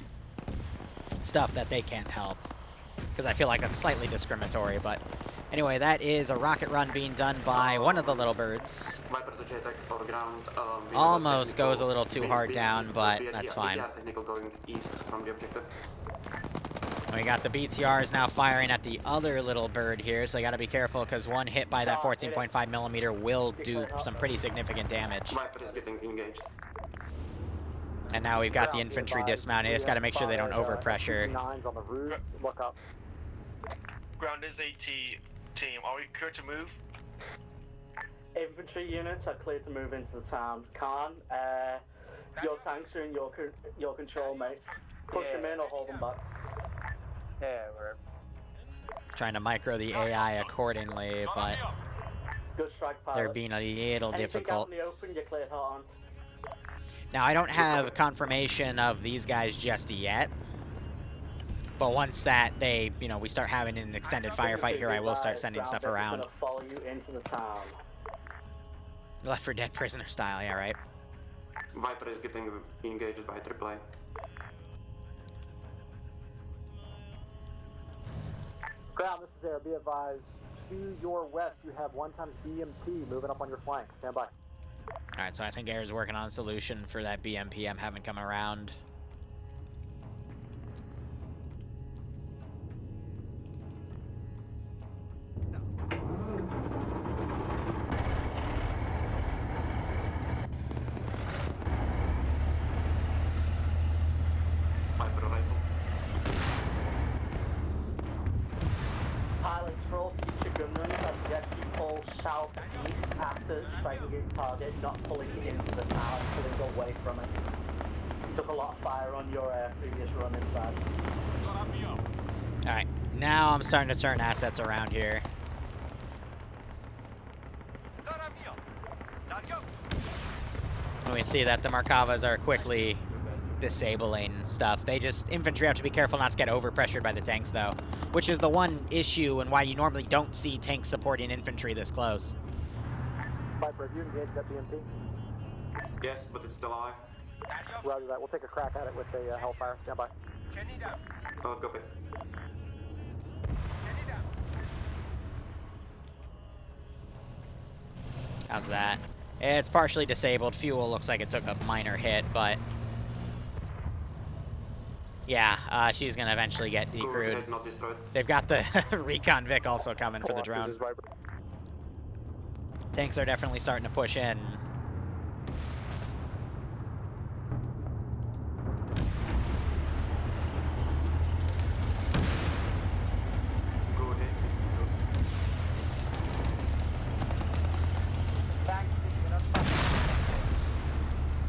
stuff that they can't help, because I feel like that's slightly discriminatory. But anyway, that is a rocket run being done by one of the little birds. Almost goes a little too hard down, but that's fine. We got the BTRs now firing at the other little bird here, so I gotta be careful, because one hit by that 14.5mm will do some pretty significant damage. And now we've got the infantry dismounted. Just gotta make sure they don't overpressure. Ground is AT team. Are we clear to move? Infantry units are clear to move into the town. Khan, your tanks are in your control, mate. Push them in or hold them back. Yeah, we're Trying to micro the AI accordingly, but they're being a little difficult. Anything out in the open, you're cleared hot on. Now, I don't have confirmation of these guys just yet, but once that they, you know, we start having an extended firefight here, I will start sending stuff around. Gonna follow you into the town. Left 4 Dead prisoner style, yeah, right? Viper is getting engaged by AAA. Ground, this is Air. Be advised. To your west, you have 1 times BMP moving up on your flank. Stand by. Alright, so I think Air's working on a solution for that BMP I'm having come around. Pilots, for all future gunmen, I suggest you pull southeast after striking your target, not pulling into the town, pulling away from it. You took a lot of fire on your previous run inside. Alright, now I'm starting to turn assets around here. And we see that the Markavas are quickly disabling stuff. They just, infantry have to be careful not to get overpressured by the tanks though, which is the one issue and why you normally don't see tanks supporting infantry this close. Viper, have you engaged that BMP? Yes, but it's still alive. Roger that. We'll take a crack at it with a Hellfire. Stand by. Oh, copy. How's that? It's partially disabled. Fuel looks like it took a minor hit, but yeah, she's gonna eventually get decrewed. They've got the Recon Vic also coming for the drone. Tanks are definitely starting to push in.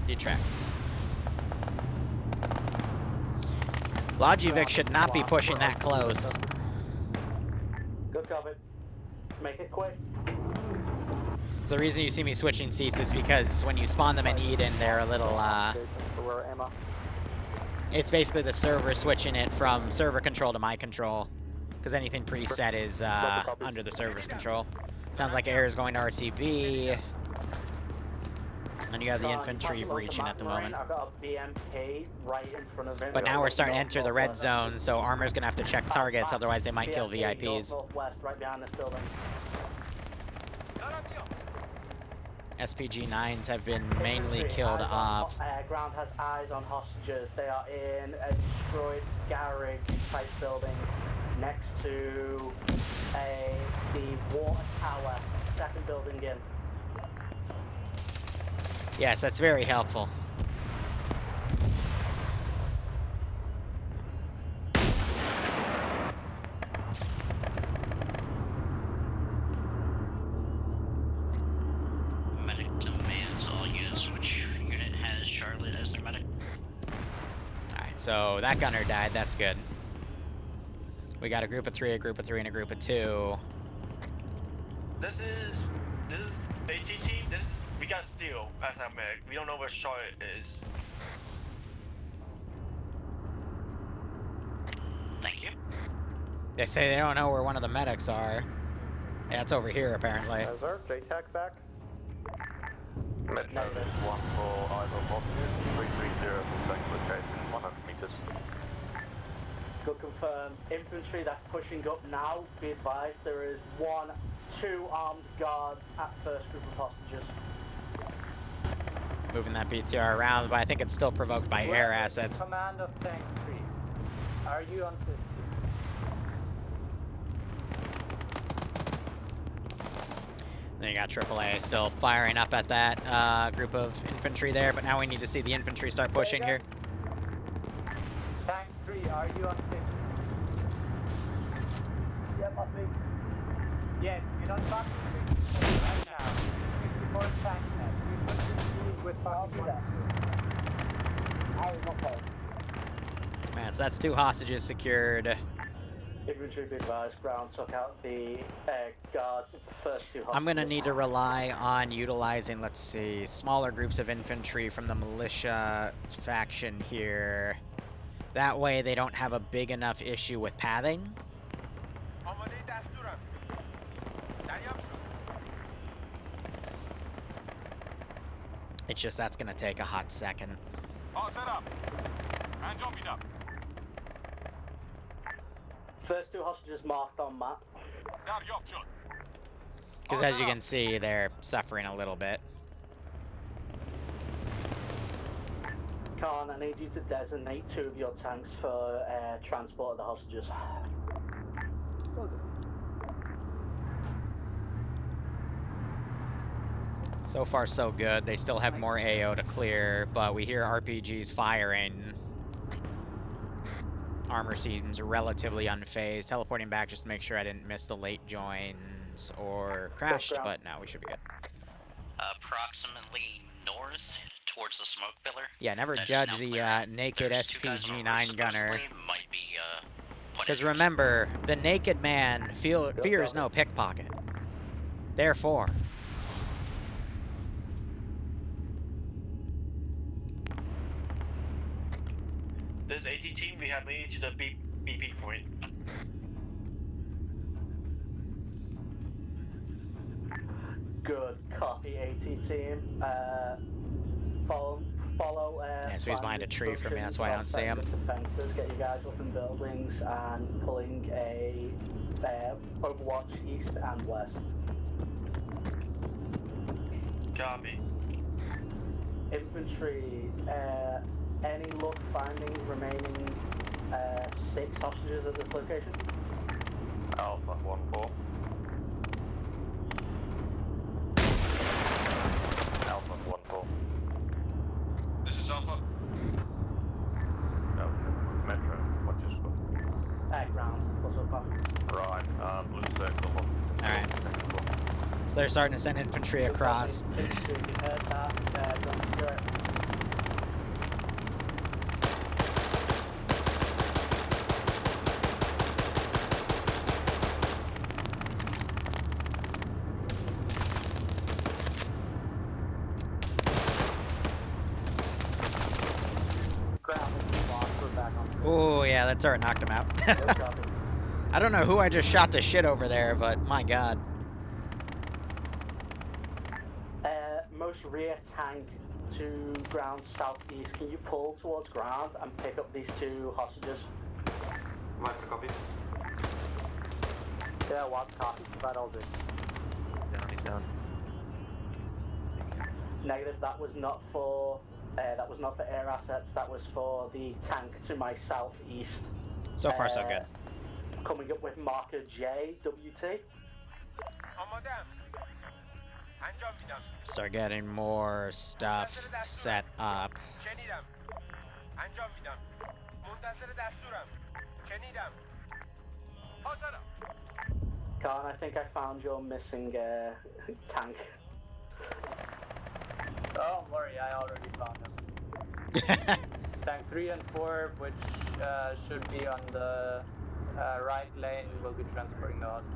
Detracts. Logivic should not be pushing that close. Good copy. Make it quick. The reason you see me switching seats is because when you spawn them in Eden, they're a little, it's basically the server switching it from server control to my control. Because anything preset is under the server's control. Sounds like air is going to RTB. And you have the infantry breaching at the moment. I've got a BMP right in front of him. But now we're starting to enter the red zone, so armor's gonna have to check targets, otherwise they might kill VIPs. Northwest, right behind this building. SPG-9s have been mainly killed off. Ground has eyes on hostages. They are in a destroyed garage type building next to the water tower, second building in. Yes, that's very helpful. Medic demands all units. Which unit has Charlotte as their medic? Alright, so that gunner died. That's good. We got a group of 3, a group of 3, and a group of 2. This is AT team. We got Steel as our medic. We don't know where Charlotte is. Thank you. They say they don't know where one of the medics are. Yeah, it's over here apparently. Is our JTAC back? Metro 1 for Ivo Boston, 330 for second location, 100 meters. Good confirm. Infantry that's pushing up now. Be advised, there is 2 armed guards at first group of hostages. Moving that BTR around, but I think it's still provoked by air assets. Command of Tank 3. Are you on 50? Then you got AAA still firing up at that group of infantry there, but now we need to see the infantry start pushing here. Tank 3, are you on 50? Yep, I think. Yes, get on top of 54 right now. 54 tank net. We put you with fucking one. Man, so that's 2 hostages secured. Infantry be advised, ground took out the guards at the first 2 hostages. I'm gonna need to rely on utilizing, let's see, smaller groups of infantry from the militia faction here. That way they don't have a big enough issue with pathing. It's just that's gonna take a hot second. First 2 hostages marked on map. Because as you can see, they're suffering a little bit. Khan, I need you to designate 2 of your tanks for transport of the hostages. So far, so good. They still have more AO to clear, but we hear RPGs firing. Armor seems relatively unfazed. Teleporting back just to make sure I didn't miss the late joins or crashed, but no, we should be good. Approximately north towards the smoke pillar. Yeah, never judge the naked SPG-9 gunner. Because remember, the naked man fears no pickpocket. Therefore, This AT team, we have made it to the BP point. Good copy, AT team. Follow. Yeah, so he's behind a tree for me. That's why I don't see him. Defenses, get you guys up in buildings and pulling a Overwatch east and west. Copy. Infantry, any luck finding remaining 6 hostages at this location? Alpha 1-4. Alpha 1-4. This is Alpha. No, Metro. What's your score? Ground. What's up, Right, blue circle. Alright. So they're starting to send infantry across. Infantry, you heard that. Don't secure it. Oh yeah, that turret knocked him out. I don't know who I just shot the shit over there, but my god. Most rear tank to ground southeast. Can you pull towards ground and pick up these 2 hostages? Viper copy. Yeah, what copy? That all good. Down. Negative. That was not for air assets. That was for the tank to my southeast. So far, so good. Coming up with marker JWT. Start getting more stuff set up. Khan, I think I found your missing tank. Don't worry, I already found them. Tank 3 and 4, which should be on the right lane, will be transporting the hostages.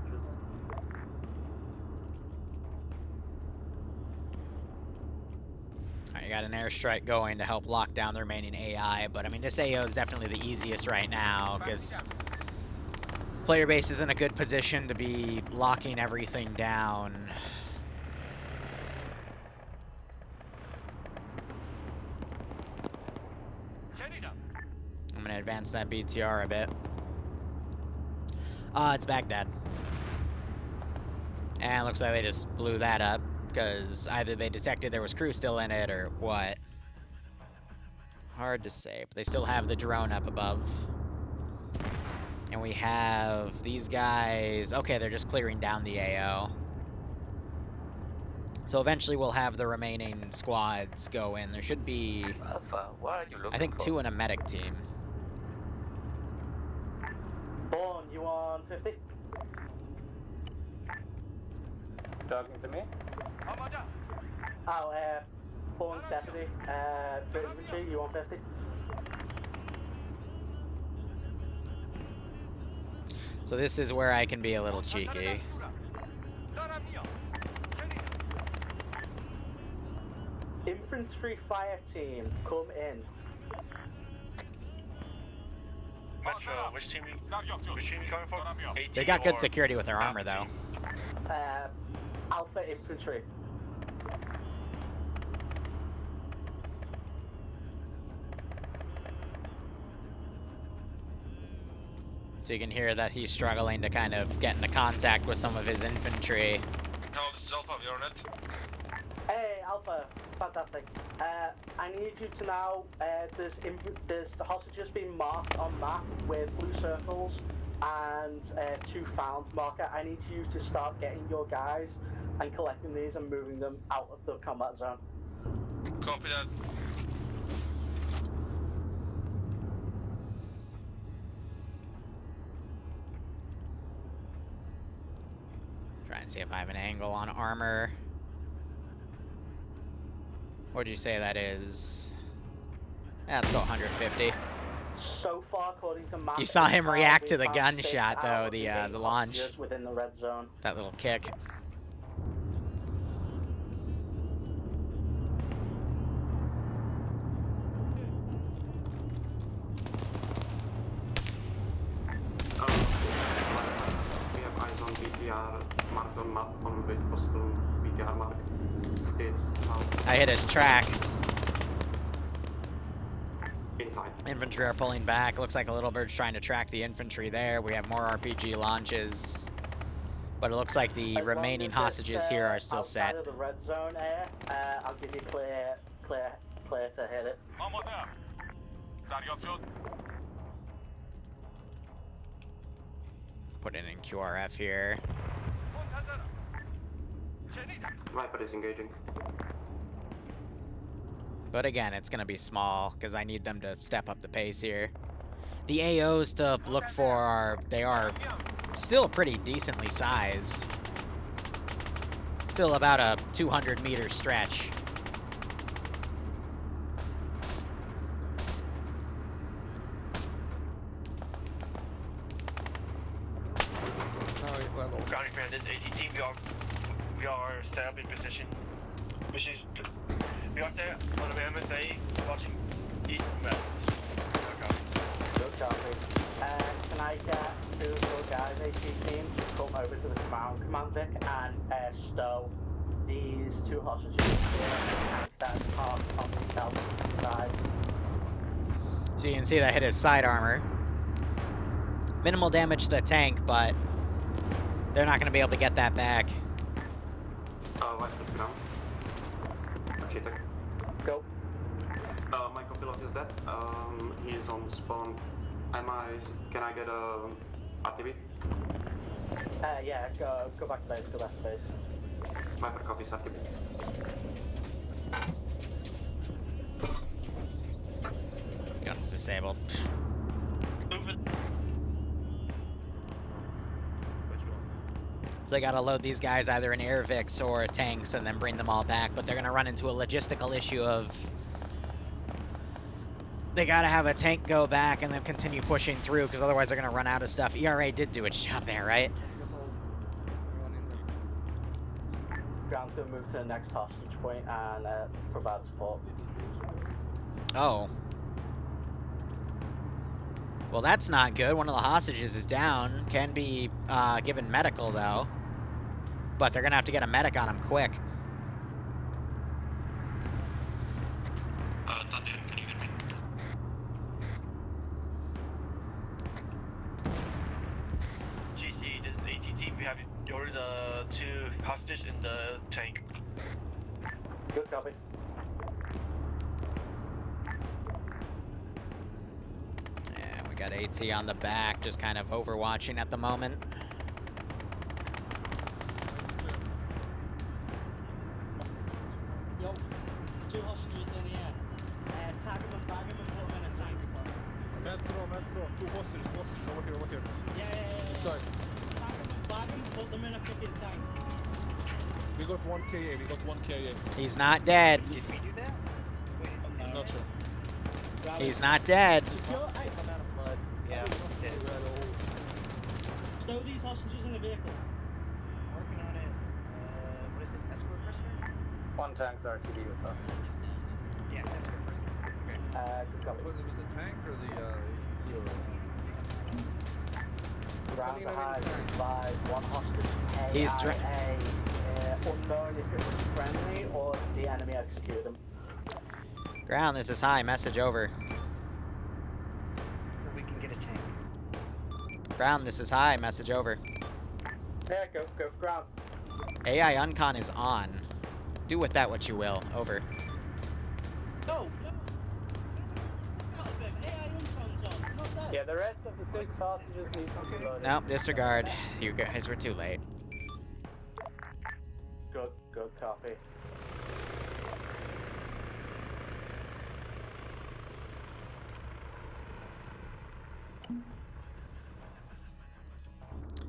Alright, you got an airstrike going to help lock down the remaining AI, but I mean, this AO is definitely the easiest right now, because player base is in a good position to be locking everything down. I'm going to advance that BTR a bit. It's Baghdad. And looks like they just blew that up, because either they detected there was crew still in it, or what. Hard to say, but they still have the drone up above. And we have these guys... Okay, they're just clearing down the AO. So eventually we'll have the remaining squads go in. There should be... What are you looking I think for? 2 in a medic team. Born, you on 50? Talking to me? Oh, Born deputy, infantry, you on 50? So this is where I can be a little cheeky. Infantry fire team, come in. Metro, which team you coming for? They got good security with their armor, though. Alpha infantry. So you can hear that he's struggling to kind of get into contact with some of his infantry. No, this is Alpha, you're on it. Hey, Alpha, fantastic. I need you to now, there's the hostages being marked on map with blue circles and 2 found marker. I need you to start getting your guys and collecting these and moving them out of the combat zone. Copy that. Try and see if I have an angle on armor. What'd you say that is? Yeah, let's go 150. So far, according to map, You saw him react to the we found 6 gunshot, though, out of the 8 launch. hostages within the red zone. That little kick. We have eyes on BTR marked on map on which possible BTR mark. It's south. I hit his track. Inside. Infantry are pulling back. Looks like a little bird's trying to track the infantry there. We have more RPG launches. But it looks like the remaining hostages here are still set. Outside of the red zone area, I'll give you clear to hit it. Put it in QRF here. Viper is engaging. But again, it's going to be small because I need them to step up the pace here. The AOs to look for they are still pretty decently sized. Still about a 200-meter stretch. Ground command, this AT team, we are set up in position. We are set on the MSA, watching east and west. Good copy. Can I get two of your guys, AT team, to come over to the command deck and stow these two hostages here that is parked on the south side? So you can see that hit his side armor. Minimal damage to the tank, but they're not going to be able to get that back. West of ground. Cheater. Go. My copilot is dead. He's on spawn. Can I get a RTV? Yeah, go back to base, go back to base. Viper copies RTV. Gun's disabled. So they gotta load these guys either in air Vix or tanks and then bring them all back, but they're gonna run into a logistical issue of they gotta have a tank go back and then continue pushing through, because otherwise they're gonna run out of stuff. ERA did do its job there, right? Ground's gonna move to the next hostage point and provide support. Oh. Well, that's not good. One of the hostages is down. Can be given medical, though. But they're going to have to get a medic on him quick. Thunder, can you hear me? GC, this is AT team. We have ordered the two hostages in the tank. Good copy. Yeah, we got AT on the back, just kind of overwatching at the moment. Yo, two hostages in the air. Tag them and bag them and put them in a tank. Metro, two hostages over here. Yeah. Inside. Tag them and bag them, put them in a freaking tank. We got one KA, He's not dead. Did we do that? I'm not sure. He's not dead. Yeah, dead. Stow these hostages in the vehicle. Working on it. What is it? Escort prisoner? One tank's RTD with us. Yeah, it's escort prisoner. Okay. Good copy. Was it the tank or the zero? Ground behind by one hostage. He's unknown if it was friendly or the enemy executed him. Ground, this is high. Message over. So we can get a tank. Ground, this is high. Message over. Yeah, go for ground. AI Uncon is on. Do with that what you will. Over. No. Yeah, the rest of the 6 hostages need to be loaded. Nope, disregard. You guys were too late. Good copy.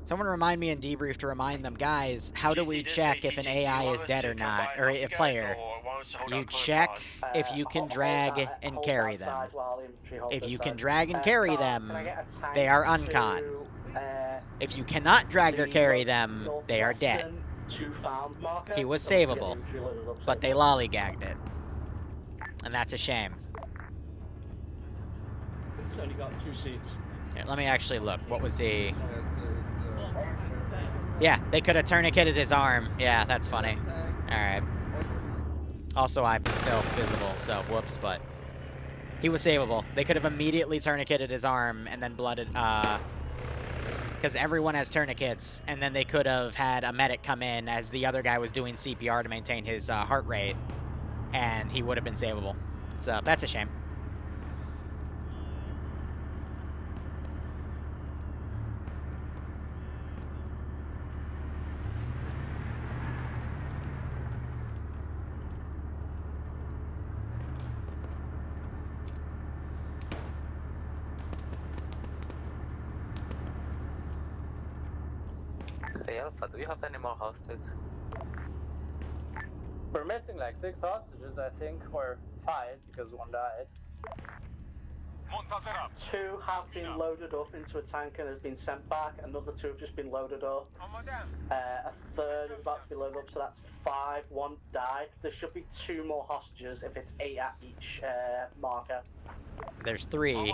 Someone remind me in debrief to remind them, guys, how do we check if an AI is dead or not, or a player? You check if you can drag and carry them. If you can drag and carry them, they are uncon. If you cannot drag or carry them, they are dead. He was savable, but they lollygagged it. And that's a shame. It's only got 2 seats. Here, let me actually look. What was he? Yeah, they could have tourniqueted his arm. Yeah, that's funny. Alright. Also, I'm still visible, so whoops, but he was savable. They could have immediately tourniqueted his arm and then blooded, Because everyone has tourniquets, and then they could have had a medic come in as the other guy was doing CPR to maintain his heart rate, and he would have been savable. So that's a shame. Hey Alpha, do you have any more hostages? We're missing like 6 hostages, I think, or 5 because one died. 2 have been loaded up into a tank and has been sent back. Another 2 have just been loaded up. A third is about to be loaded up, so that's 5. 1 died. There should be 2 more hostages if it's 8 at each marker. There's 3.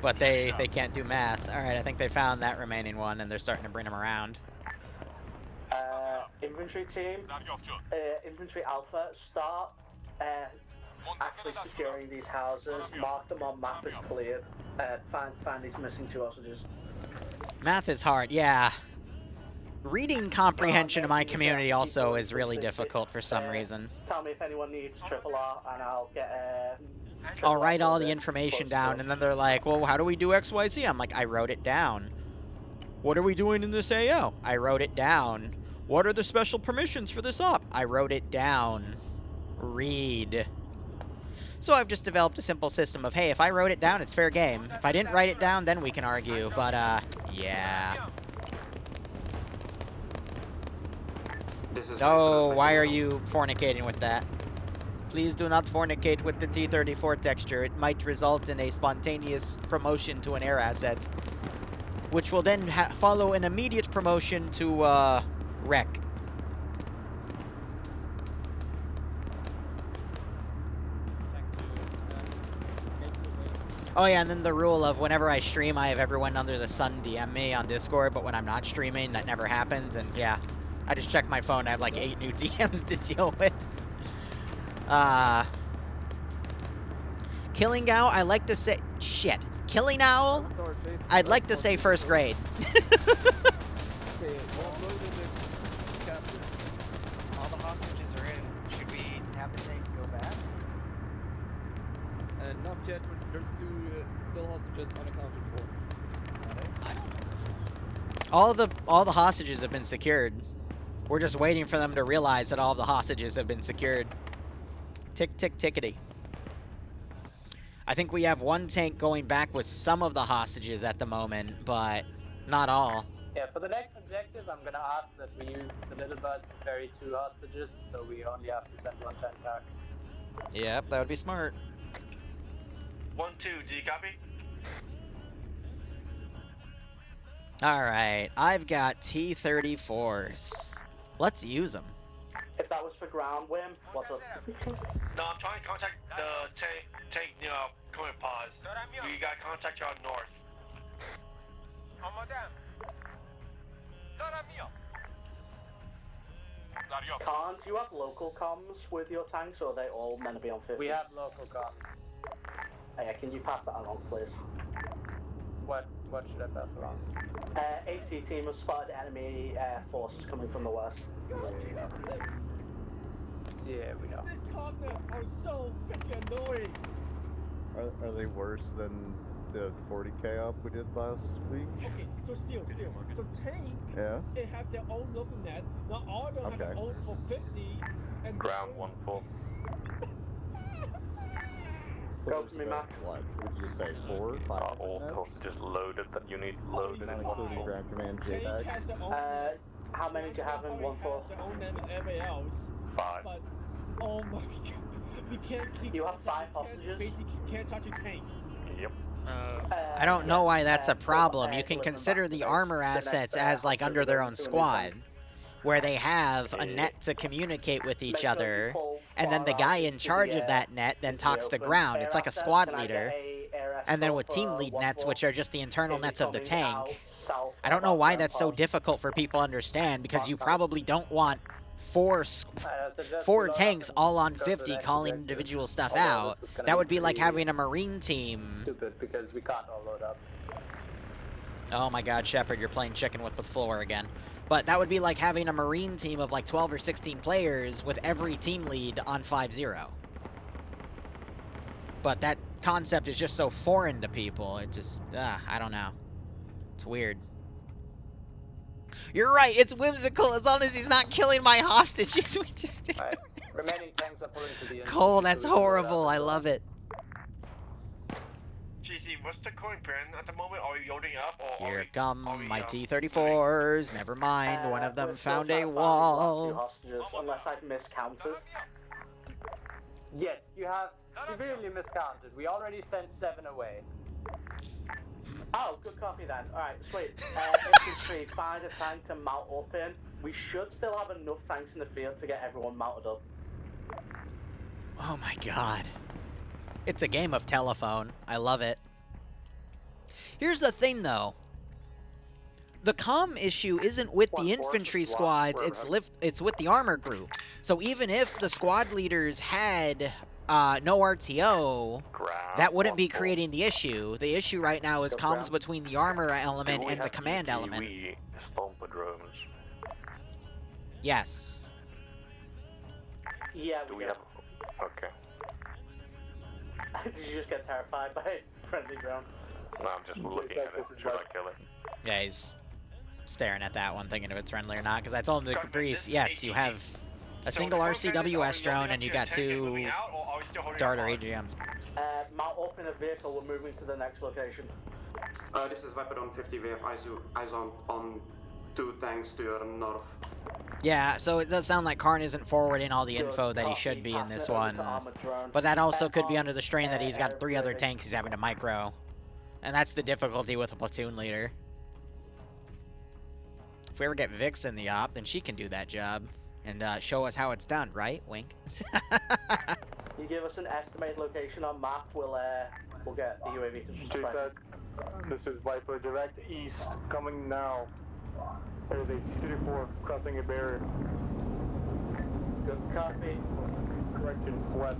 But they can't do math. All right, I think they found that remaining one, and they're starting to bring them around. Infantry team, infantry alpha, start actually securing these houses. Mark them on map as cleared. Find these missing 2 hostages. Math is hard, yeah. Reading comprehension in my community also is really difficult for some reason. Tell me if anyone needs triple R, and I'll get I'll write all the information down, and then they're like, well, how do we do XYZ? I'm like, I wrote it down. What are we doing in this AO? I wrote it down. What are the special permissions for this op? I wrote it down. Read. So I've just developed a simple system of, hey, if I wrote it down, it's fair game. If I didn't write it down, then we can argue. But, yeah. Oh, why are you fornicating with that? Please do not fornicate with the T-34 texture. It might result in a spontaneous promotion to an air asset, which will then follow an immediate promotion to, wreck. Oh yeah, and then the rule of whenever I stream, I have everyone under the sun DM me on Discord, but when I'm not streaming, that never happens, and yeah. I just checked my phone, I have like 8 new DMs to deal with. Killing Owl, I like to say... Shit. Killing Owl, I'd like to say first grade. All the hostages are in. Should we have the tank go back? Not yet. There's 2 still hostages unaccounted for. All the hostages have been secured. We're just waiting for them to realize that all the hostages have been secured. Tick, tick, tickety. I think we have 1 tank going back with some of the hostages at the moment, but not all. Yeah, for the next objective, I'm gonna ask that we use the little bud to ferry 2 hostages, so we only have to send 1 tank back. Yep, that would be smart. 1-2, do you copy? Alright, I've got T-34s. Let's use them. If that was for ground whim, what's up? No, I'm trying to contact the tank, you know, coming pause. We got contact you on north. Khan, do you have local comms with your tanks, or are they all meant to be on 50? We have local comms. Yeah, can you pass that along, please? What should I pass along? AT team has spotted enemy forces coming from the west. Yeah, we know. These cognate are so freaking annoying. Are they worse than the 40k up we did last week? Okay, so still. So tank, Yeah. they have their own local net. Not all of them have their own for 50. And Ground 1-4. Go for me, Mac. What would you say, 4, 5? All hostages loaded that you need loaded in Not including 1-4. ground command tank JDAG? has their own How many do you have in 1-4? their own net and everybody else. 5. But, oh my god. We can't keep... You have 5 hostages? Basically, can't touch the tanks. Yep. I don't know why that's a problem. You can consider the armor assets as like under their own squad, where they have a net to communicate with each other, and then the guy in charge of that net then talks to ground. It's like a squad leader. And then with team lead nets, which are just the internal nets of the tank, I don't know why that's so difficult for people to understand, because you probably don't want four tanks all on 50 calling individual stuff out. That would be like having a marine team. Stupid, because we can't all load up. Oh my god, Shepard, you're playing chicken with the floor again. But that would be like having a Marine team of like 12 or 16 players with every team lead on 5-0. But that concept is just so foreign to people. It just, I don't know. It's weird. You're right, it's whimsical as long as he's not killing my hostages. We just did. Right. Remaining tanks are pulling to the end. Cole, that's horrible. I love it. GC, what's the current plan at the moment? Are you loading up or Here come my T-34s. Never mind, one of them found a wall. Unless I've miscounted. Yes, you have severely miscounted. We already sent 7 away. Oh, good copy then. Alright, sweet. Infantry, find a tank to mount up in. We should still have enough tanks in the field to get everyone mounted up. Oh my god. It's a game of telephone. I love it. Here's the thing, though. The comm issue isn't with the infantry squads, it's with the armor group. So even if the squad leaders had no RTO, that wouldn't be creating the issue. The issue right now is comms between the armor element and the command element. Yes. Yeah, Do we have... Okay. Did you just get terrified by a friendly drone? No, I'm just looking at it. Should I kill it? Yeah, he's staring at that one, thinking if it's friendly or not, because I told him to brief, yes, you have a single RCWS drone and you got 2 Dart or AGMs. Mount up in a vehicle, we're moving to the next location. This is Viper on 50, we have eyes on 2 tanks to your north. Yeah, so it does sound like Karn isn't forwarding all the info that he should be in this one. But that also could be under the strain that he's got 3 other tanks he's having to micro. And that's the difficulty with a platoon leader. If we ever get Vix in the op, then she can do that job. And show us how it's done, right? Wink. You give us an estimated location on map, we'll get the UAV to strike. This is Viper direct east, coming now. There's a T-34 crossing a barrier. Good copy. Correction, west.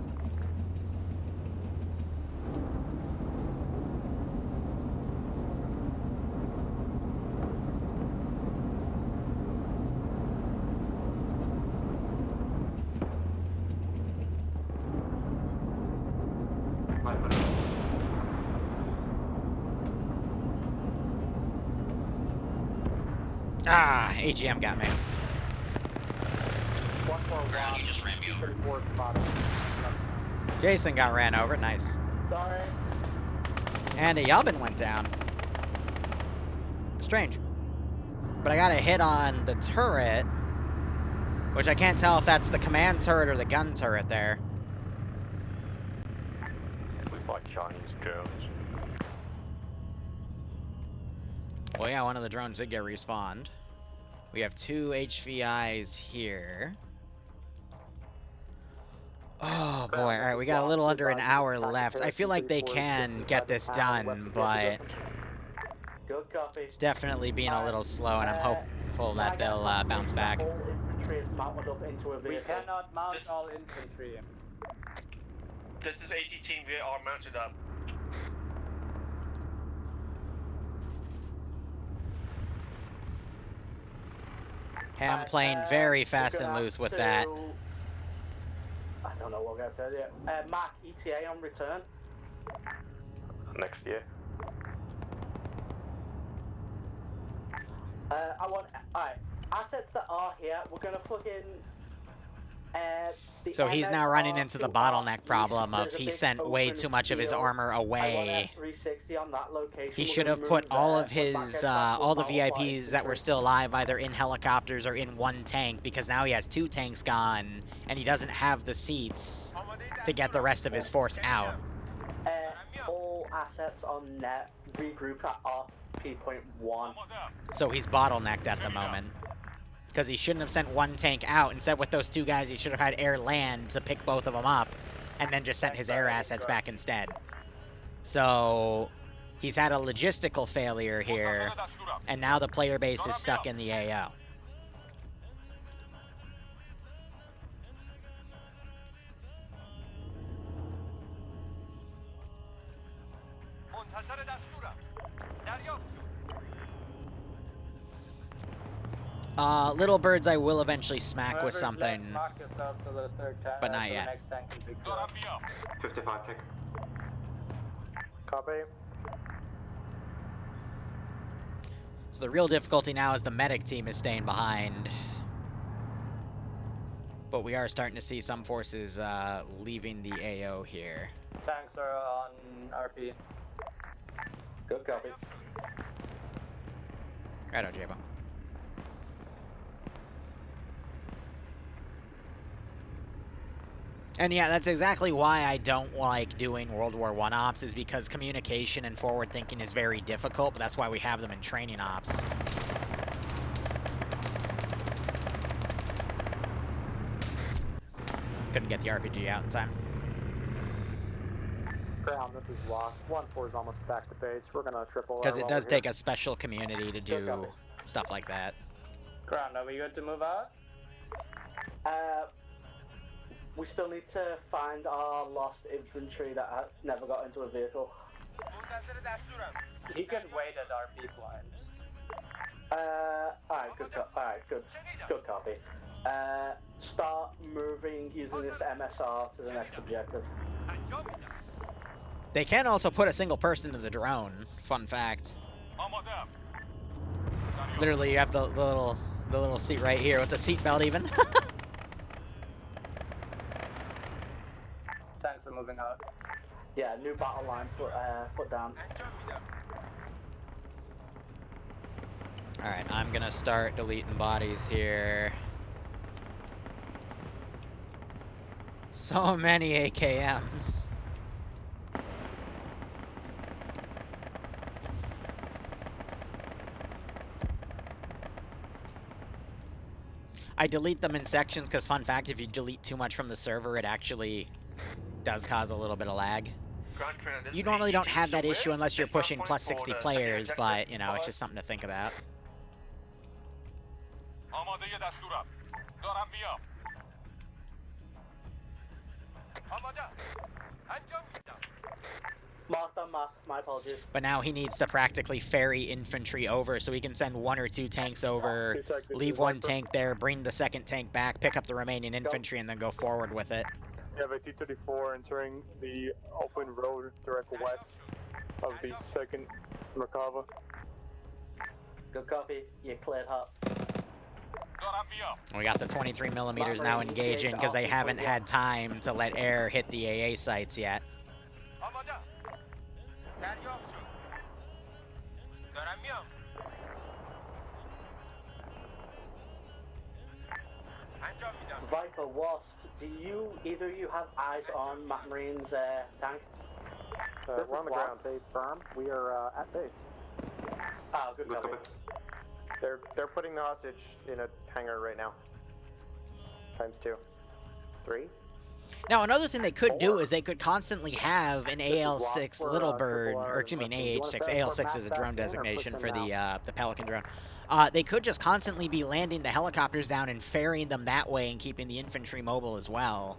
Ah, AGM got me. Ground, you just ran me over. Jason got ran over, nice. Sorry. And a Yalbin went down. Strange. But I got a hit on the turret, which I can't tell if that's the command turret or the gun turret there. We fight Chinese drones. Well, yeah, one of the drones did get respawned. We have 2 HVIs here. Oh, boy. All right, we got a little under an hour left. I feel like they can get this done, but it's definitely being a little slow, and I'm hopeful that they'll bounce back. We cannot mount all infantry. This is AT team, we are mounted up. Ham playing very fast and loose with that. I don't know what we're going to tell you. Mark, ETA on return. Next year. Alright, assets that are here, we're going to fucking... So he's now running into the bottleneck problem of he sent way too much of his armor away. He should have put all of his, all the VIPs that were still alive either in helicopters or in 1 tank, because now he has 2 tanks gone, and he doesn't have the seats to get the rest of his force out. All assets on net regroup at RP.1. So he's bottlenecked at the moment. Because he shouldn't have sent 1 tank out. Instead, with those 2 guys, he should have had air-land to pick both of them up, and then just sent his air assets back instead. So he's had a logistical failure here, and now the player base is stuck in the AO. Little birds I will eventually smack with Whoever's something, left, mark yourself so the but not so yet. the next tank can pick you up. 55 tick. Copy. So the real difficulty now is the medic team is staying behind. But we are starting to see some forces leaving the AO here. Tanks are on RP. Good copy. Right on, Jabo. And yeah, that's exactly why I don't like doing World War I ops, is because communication and forward thinking is very difficult, but that's why we have them in training ops. Couldn't get the RPG out in time. Ground, this is lost. 1-4 is almost back to base. We're gonna triple. Because it does take a special community to do stuff like that. Ground, are we good to move out? We still need to find our lost infantry that never got into a vehicle. He can wait at RP points. Alright, good copy. Start moving using this MSR to the next objective. They can also put a single person in the drone. Fun fact. Literally, you have the little seat right here with the seat belt even. Tanks are moving out. Yeah, new battle line put down. Alright, I'm gonna start deleting bodies here. So many AKMs. I delete them in sections because, fun fact, if you delete too much from the server, it actually does cause a little bit of lag. You normally don't have that issue unless you're pushing plus 60 players, but, you know, it's just something to think about. My apologies. But now he needs to practically ferry infantry over so he can send 1 or 2 tanks over, leave 1 tank there, bring the 2nd tank back, pick up the remaining infantry, and then go forward with it. You have a T-34 entering the open road direct west of the 2nd Merkava. Good copy. You cleared hot. We got the 23 millimeters now engaging because they haven't had time to let air hit the AA sites yet. Viper, Wasp, do either of you have eyes on Matt Marine's tank? We're on the ground. Base firm. We are at base. Oh, good copy. They're putting the hostage in a hangar right now. ×2. 3. Now, another thing they could do is they could constantly have an AL6 Little Bird, or excuse me, an AH6. AL6 is a drone designation for the Pelican drone. They could just constantly be landing the helicopters down and ferrying them that way and keeping the infantry mobile as well.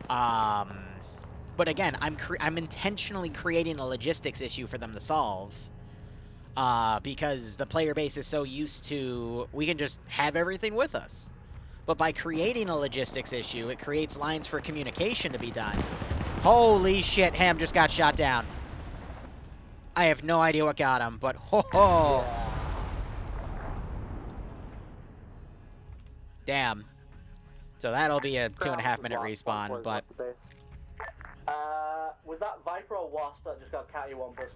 But again, I'm intentionally creating a logistics issue for them to solve. Because the player base is so used to, we can just have everything with us. But by creating a logistics issue, it creates lines for communication to be done. Holy shit, Ham just got shot down. I have no idea what got him, but ho-ho! Damn. So that'll be a 2.5 minute respawn, but... Was that Viper or Wasp that just got catty wampus?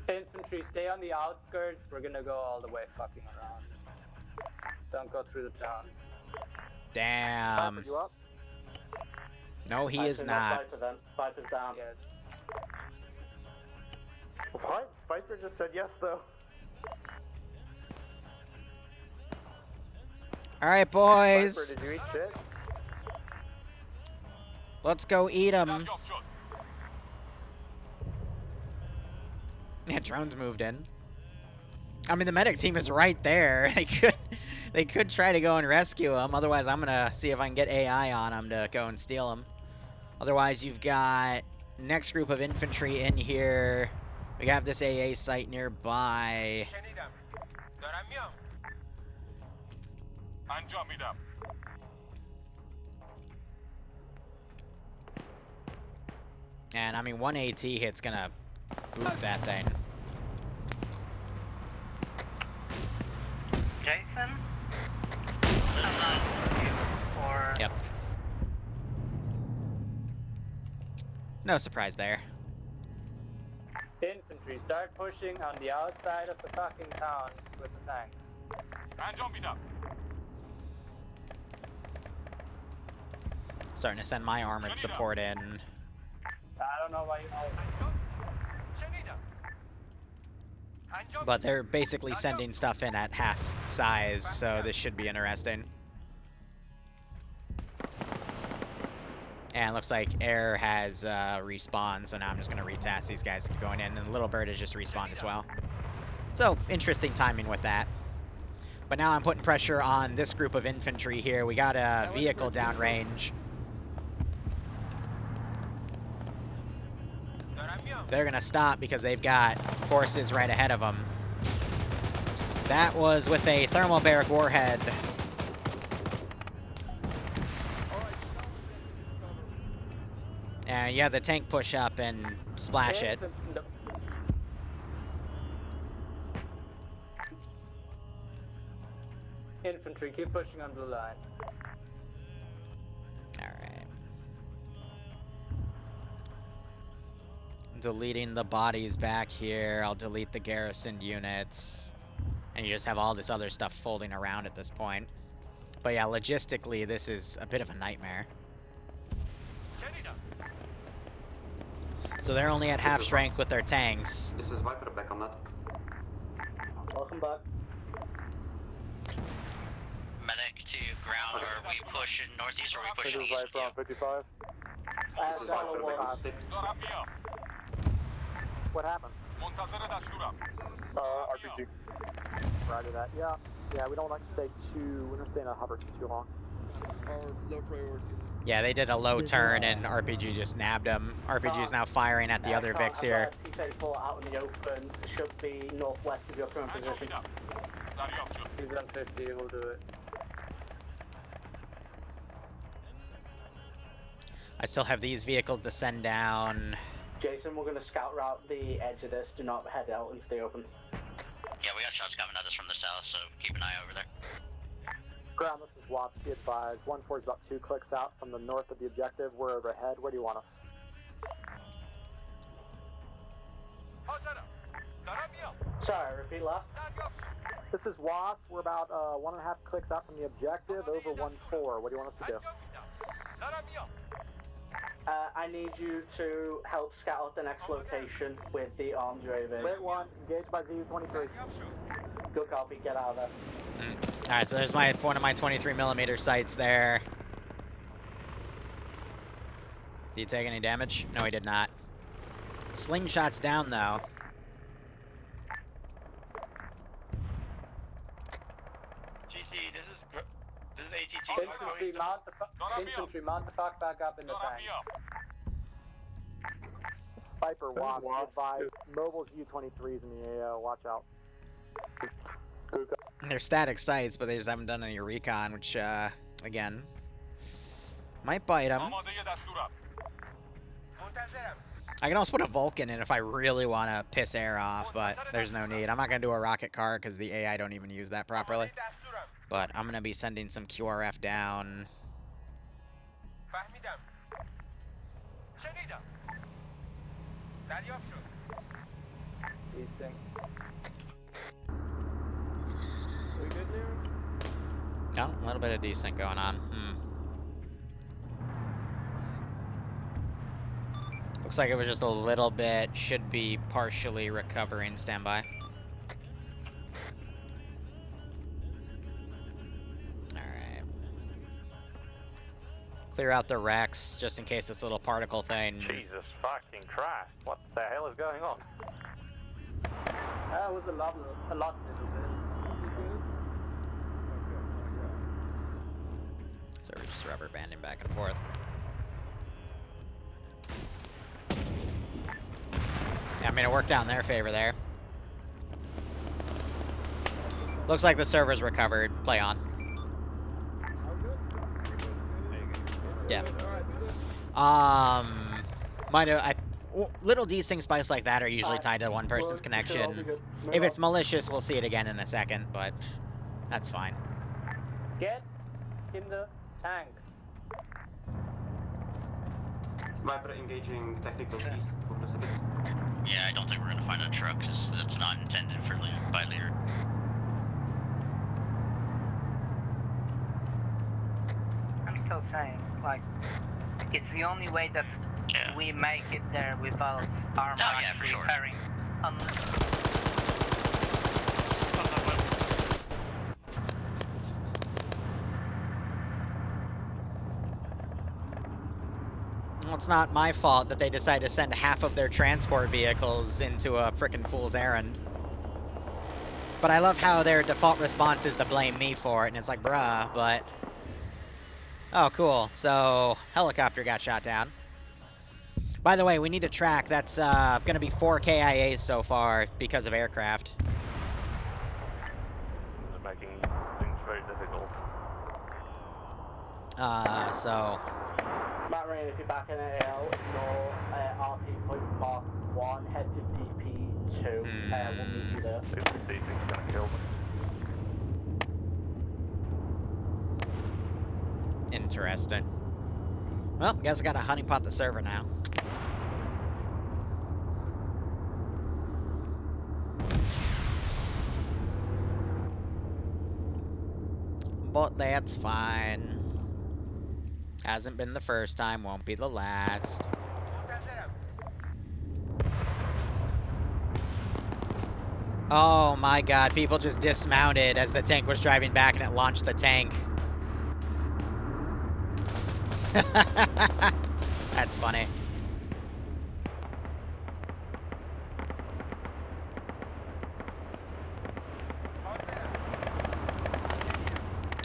Infantry, stay on the outskirts. We're gonna go all the way fucking around. Don't go through the town. Damn. No, he is not. Viper then. Viper's down. Yes. What? Viper just said yes, though. Alright, boys. Viper, did you eat shit? Let's go eat them. Yeah, drones moved in. I mean, the medic team is right there. They could try to go and rescue him. Otherwise, I'm gonna see if I can get AI on him to go and steal him. Otherwise, you've got next group of infantry in here. We have this AA site nearby. And I mean, one AT hit's gonna boot that thing. Jason? Or... Yep. No surprise there. Infantry, start pushing on the outside of the fucking town with the tanks. Starting to send my armored support in. I don't know why you know. But they're basically sending stuff in at half size, so this should be interesting. And it looks like air has respawned, so now I'm just going to retask these guys to keep going in. And Little Bird has just respawned as well. So, interesting timing with that. But now I'm putting pressure on this group of infantry here. We got a vehicle downrange. They're going to stop because they've got forces right ahead of them. That was with a thermobaric warhead. And yeah, the tank push up and splash it. Infantry, keep pushing on the line. Alright. Deleting the bodies back here. I'll delete the garrisoned units. And you just have all this other stuff folding around at this point. But yeah, logistically, this is a bit of a nightmare. So they're only at half strength with their tanks. This is Viper back on that. Welcome back. Medic to ground, are we pushing northeast or are we pushing east with you? 55. What happened? RPG. Roger that. Yeah, we don't like to stay we don't stay in a hover for too long. Or low priority. Yeah, they did a low turn and RPG just nabbed them. RPG's now firing at the other Vics here. T-34 out in the open, should be northwest of your current position. He's on 50, we'll do it. I still have these vehicles to send down. Jason, we're going to scout route the edge of this. Do not head out into the open. Yeah, we got shots coming at us from the south, so keep an eye over there. Ground, this is Watts. Be advised. 1-4 is about 2 clicks out from the north of the objective. We're overhead. Where do you want us? Sorry, repeat last. This is Wasp. We're about 1.5 clicks out from the objective. Over 1-4. What do you want us to do? I need you to help scout out the next location with the armed UAV. Lit 1, engaged by ZU-23. Good copy, get out of there. Alright, so there's one of my 23mm sights there. Did he take any damage? No, he did not. Slingshot's down, though. GC, this is ATT. Infantry, mount the fuck back up in the tank. Viper, Wasp, be advised. Mobile ZU-23s in the AO. Watch out. They're static sites, but they just haven't done any recon, which, again, might bite them. I can also put a Vulcan in if I really want to piss air off, but there's no need. I'm not going to do a rocket car because the AI don't even use that properly. But I'm going to be sending some QRF down. Desync. We good now? Oh, a little bit of desync going on. Looks like it was just a little bit. Should be partially recovering. Standby. Alright. Clear out the wrecks, just in case this little particle thing. Jesus fucking Christ. What the hell is going on? That was a lot little bit. So we're just rubber banding back and forth. Yeah, I mean, it worked out in their favor there. Looks like the server's recovered. Play on. Yeah. Alright. Little desync spikes like that are usually tied to one person's connection. If it's malicious, we'll see it again in a second, but that's fine. Get in the tanks. Viper engaging tacticals east of the city. Yeah, I don't think we're gonna find a truck, because that's not intended for by Liru. I'm still saying, like, it's the only way that we make it there without armor actually repairing. Well, it's not my fault that they decide to send half of their transport vehicles into a frickin' fool's errand. But I love how their default response is to blame me for it, and it's like, bruh, but... Oh, cool. So, helicopter got shot down. By the way, we need to track. That's gonna be 4 KIAs so far because of aircraft. They're making things very difficult. So... Matt Rain, if you're back in AL, ignore RP point mark 1, head to DP 2, we'll meet you there. If the Zeusing's gonna kill them. Interesting. Well, guess I gotta honeypot the server now. But that's fine. Hasn't been the first time, won't be the last. Oh my god, people just dismounted as the tank was driving back and it launched the tank. That's funny.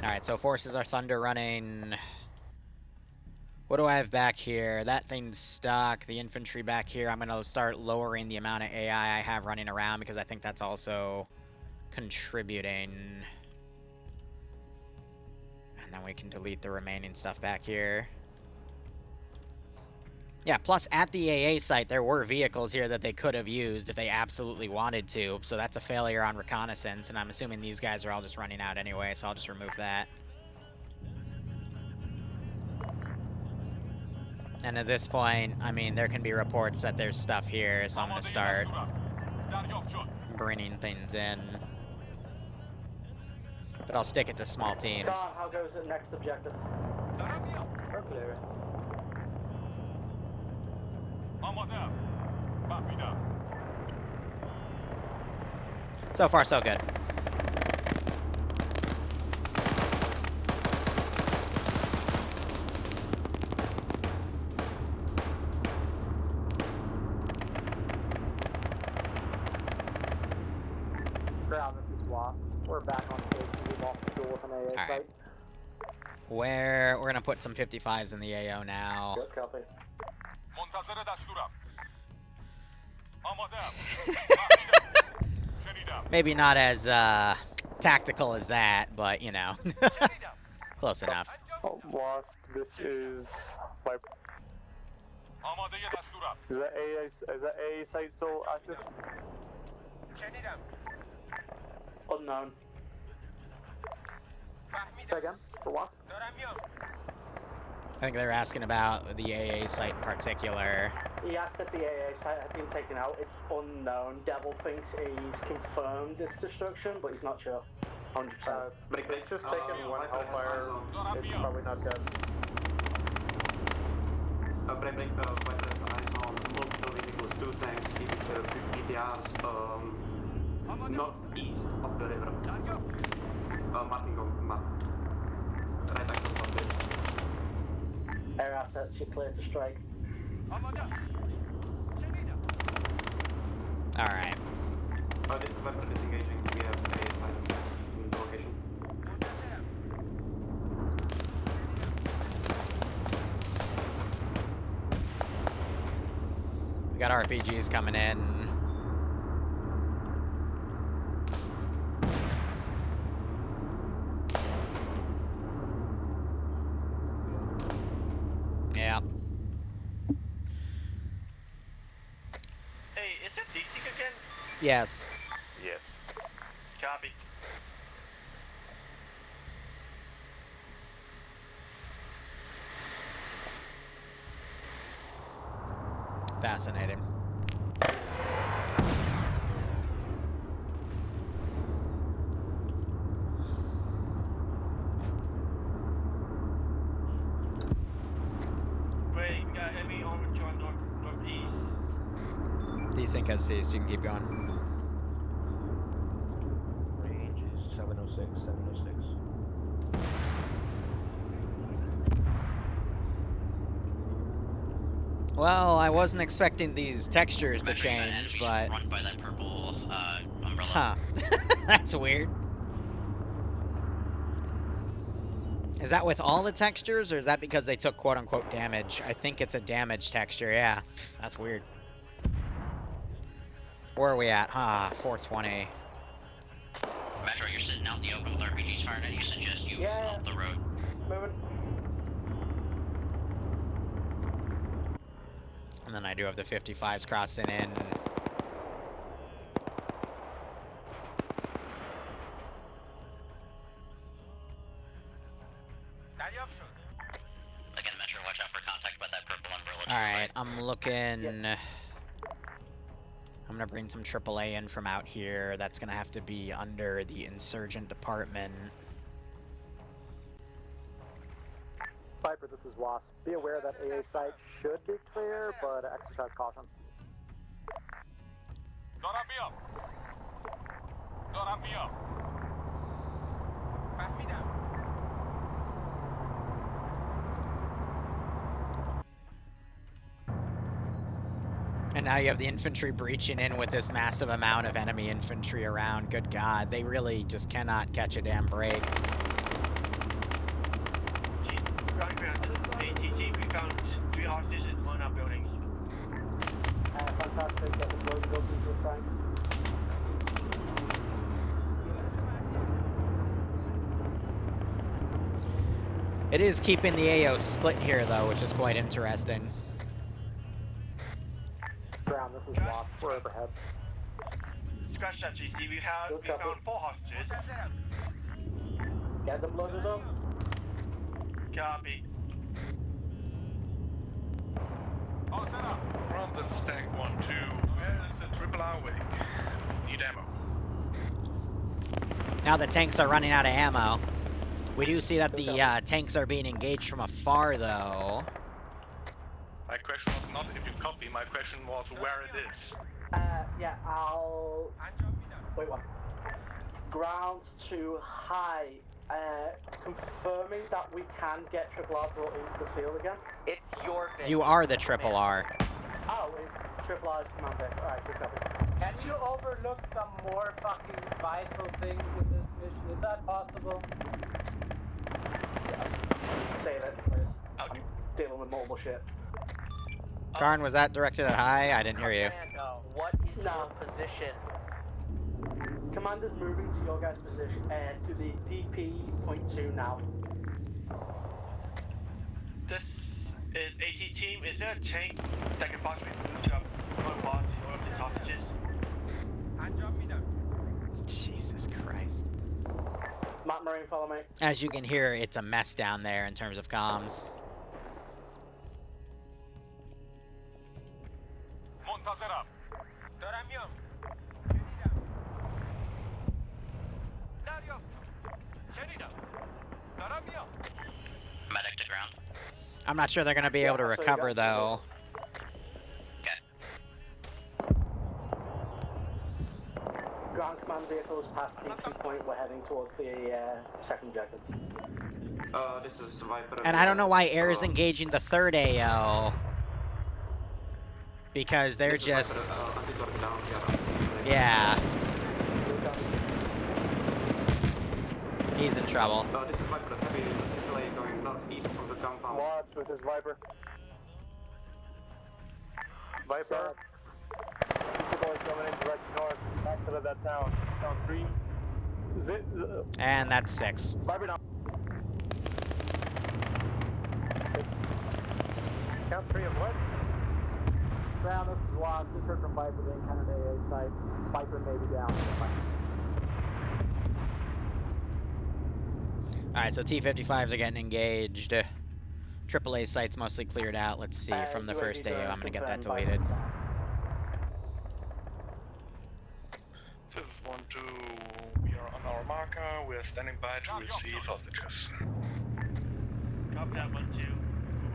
Alright, so forces are thunder running. What do I have back here? That thing's stuck. The infantry back here, I'm going to start lowering the amount of AI I have running around because I think that's also contributing. And then we can delete the remaining stuff back here. Yeah, plus at the AA site, there were vehicles here that they could have used if they absolutely wanted to. So that's a failure on reconnaissance, and I'm assuming these guys are all just running out anyway, so I'll just remove that. And at this point, I mean, there can be reports that there's stuff here, so I'm going to start bringing things in. But I'll stick it to small teams. Don, how goes the next objective? We're clear. So far, so good. Ground, this is Wops. We're back on stage. We lost the duel with an AA site. We're going to put some 55s in the AO now. Good copy. Maybe not as tactical as that, but you know, close enough. Oh, Wasp, this is Viper. Is that AA site still active? Unknown. Say again, for what? I think they're asking about the AA site in particular. He asked if the AA site had been taken out. It's unknown. Devil thinks he's confirmed its destruction, but he's not sure. 100%. Break, just taking one Hellfire. It's probably not dead. Break, Viper has eyes on multiple vehicles, 2 tanks, 2 PTRs, northeast of the river. Marking on map. Right axis of the Air assets, you're clear to strike. Alright. Oh, this is Viper disengaging. We have a site in the location. We got RPGs coming in. that Zeusing again? Yes. Yes. Copy. Fascinating. Wait, we got enemy on northeast. Desync has C, so you can keep going. Range is 706, 706. Well, I wasn't expecting these textures to change, but... Run by that purple umbrella. Huh. That's weird. Is that with all the textures, or is that because they took quote-unquote damage? I think it's a damage texture, yeah. That's weird. Where are we at? 420. Metro, you're sitting out in the open with RPGs firing at you. Suggest you up the road. Moving. And then I do have the 55s crossing in. Again, Metro, watch out for contact by that purple umbrella. Alright, I'm looking... I'm gonna bring some AAA in from out here. That's gonna have to be under the Insurgent Department. Viper, this is Wasp. Be aware that AA site should be clear, but exercise caution. Don't have me up. Don't have me up. Pass me down. And now you have the infantry breaching in with this massive amount of enemy infantry around. Good God, they really just cannot catch a damn break. ATG, we found 3 hostages in one of our buildings. Fantastic. Get the blood go through the tank. It is keeping the AO split here, though, which is quite interesting. Ground, this is Wasp. We're overhead. Scratch that, GC. We found 4 hostages. Get them loaded up. Copy. We're on the stack 1-2. Where is the triple R wing? Need ammo. Now the tanks are running out of ammo. We do see that the tanks are being engaged from afar, though. My question was not if you copy, my question was where it is. Yeah, I'll... Wait one. Ground to high. Confirming that we can get Triple R brought into the field again. It's your bit. You are the Triple R. Oh, it's Triple R's command deck. Alright, good copy. Can you overlook some more fucking vital things in this mission? Is that possible? Save it, please. I'm dealing with multiple shit. Karn, was that directed at high? I didn't hear you. What is your position? Commander's moving to your guys' position, to the DP.2 now. This is AT team. Is there a tank that can possibly move to one box in one of these hostages? Jesus Christ. Matt Marine, follow me. As you can hear, it's a mess down there in terms of comms. Medic to ground. I'm not sure they're going to be able to recover, though. Ground command vehicles past DP point. We're heading towards the second objective. This is Viper. And I don't know why air is engaging the third AO. Because they're just... Yeah. He's in trouble. This is Viper. Heavy delay going northeast from the compound. Watch, this is Viper. Viper. Two boys coming in direct north, exit of that town. Town 3. And that's 6. Viper down. Count 3 of what? Ground, this is Juan. Just heard from Viper. They encountered AA site. Viper may be down. Alright, so T-55s are getting engaged. AAA site's mostly cleared out. Let's see, from the first AO. I'm going to get that deleted. This is 1-2. We are on our marker. We're standing by to receive hostages. Copy that 1-2.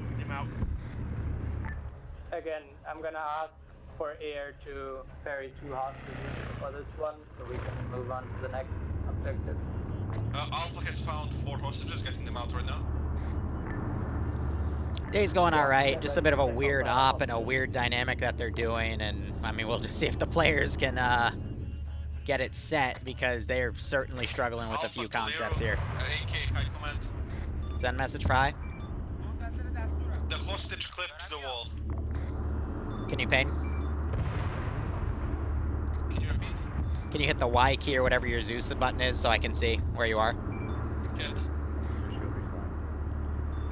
Moving them out. Again, I'm gonna ask for air to ferry 2 hostages for this one, so we can move on to the next objective. Alpha has found 4 hostages, getting them out right now. Day's going alright, just a bit of a weird op and a weird dynamic that they're doing, and I mean, we'll just see if the players can get it set, because they're certainly struggling with a few concepts here. AK, high command. Send message for high. The hostage clipped the wall. Can you ping? Can you repeat? Can you hit the Y key or whatever your Zeus button is so I can see where you are? Can't.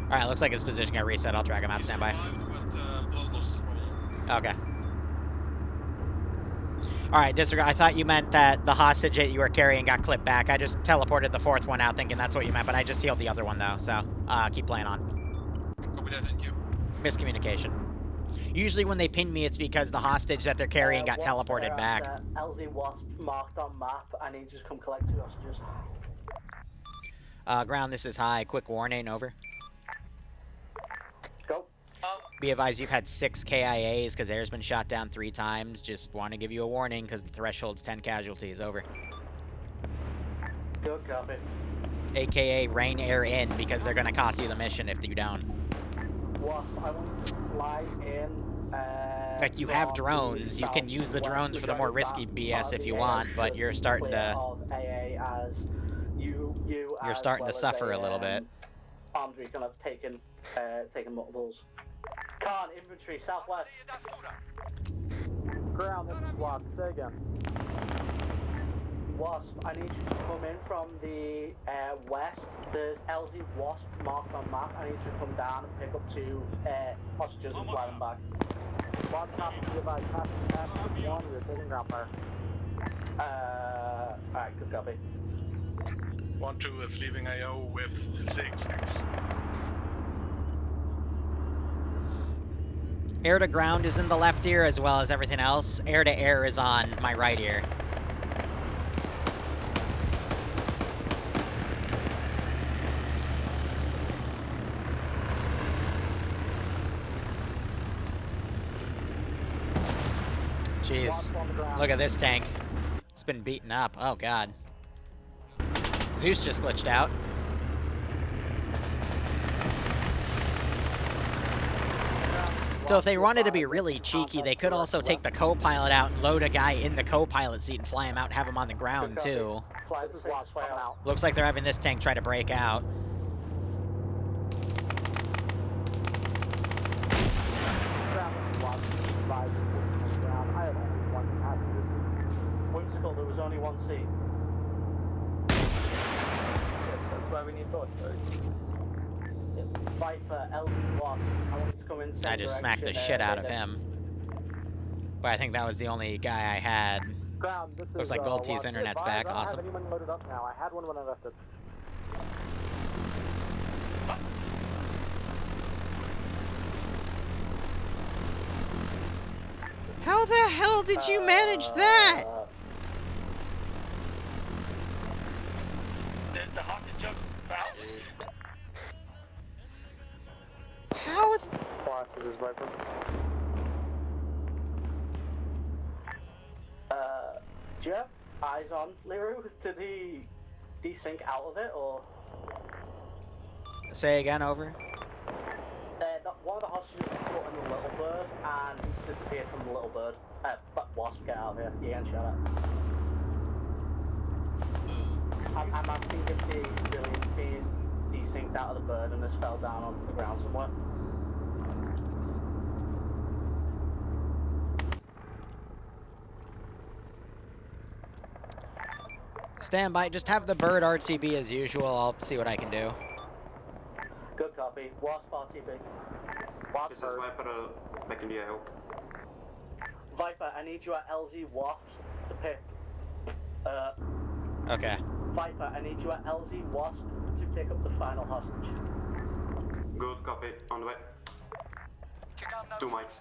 Alright, looks like his position got reset. I'll drag him out. Stand by. Okay. Alright, disregard. I thought you meant that the hostage that you were carrying got clipped back. I just teleported the 4th one out thinking that's what you meant, but I just healed the other one though, so keep playing on. Copy that, thank you. Miscommunication. Usually when they pin me, it's because the hostage that they're carrying got teleported back. LZ Wasp marked on map. I need you to come collect 2 hostages. Ground, this is high. Quick warning, over. Go. Be advised, you've had 6 KIAs because air's been shot down 3 times. Just want to give you a warning because the threshold's 10 casualties. Over. Good copy. AKA rain air in because they're going to cost you the mission if you don't. Wasp, I want you to fly in. Like, you have drones. You can use the drones for the more risky BS if you want, but you're starting to... You're starting to suffer a little bit. Armed recon have taken multiples. Khan, infantry, southwest. Ground, this is Wasp. Say again. Wasp, I need you to come in from the west. There's LZ Wasp marked on map. I need you to come down and pick up 2 hostages and fly them back. Wasp, copy, be advised, copy, 1, we're taking ground fire. Alright, good copy. 1-2 is leaving AO with 6. Air to ground is in the left ear as well as everything else. Air to air is on my right ear. Jeez, look at this tank. It's been beaten up. Oh, God. Zeus just glitched out. So if they wanted to be really cheeky, they could also take the co-pilot out and load a guy in the co-pilot seat and fly him out and have him on the ground, too. Looks like they're having this tank try to break out. Whimsical, there was only 1 seat. That's why we need both. Viper, LZ Wasp, I want you to come in. I just smacked the shit out of him. But I think that was the only guy I had. Ground, this Looks is, like Gold T's internet's back. Awesome. I don't have anyone loaded up now. I had one when I left it. How the hell did you manage that? There's the hostage jump bounce. How? This is Viper. Do you have eyes on Liru? Did he desync out of it, or? Say again, over. One of the hostages was caught in the Little Bird, and he's disappeared from the Little Bird. But Wasp, get out of here. You ain't shut up. I'm asking if the civilian's being desynced out of the bird and has fell down onto the ground somewhere. Stand by. Just have the bird RTB as usual. I'll see what I can do. Good copy. Wasp RTB. This is Viper back in the AO. Viper, I need you at LZ Waft to pick. Okay. Viper, I need you at LZ Waft to pick up the final hostage. Good copy. On the way. 2 mics.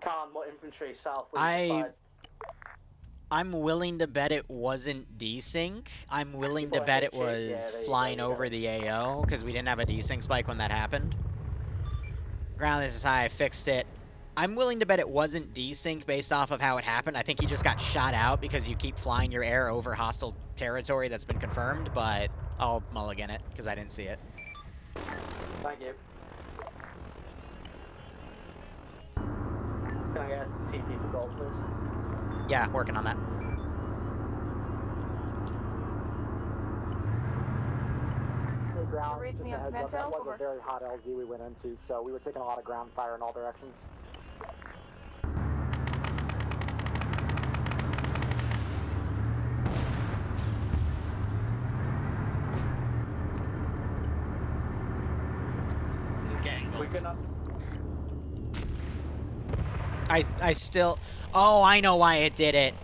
Khan, what infantry south? I'm willing to bet it wasn't desync. I'm willing to bet it was flying over the AO, because we didn't have a desync spike when that happened. Ground, this is how I fixed it. I'm willing to bet it wasn't desync based off of how it happened. I think he just got shot out because you keep flying your air over hostile territory that's been confirmed, but I'll mulligan it, because I didn't see it. Thank you. Can I get CP for gold, please? Yeah, working on that. Hey, ground, just a heads up, that was a very hot LZ we went into, so we were taking a lot of ground fire in all directions. We cannot. I still... Oh, I know why it did it.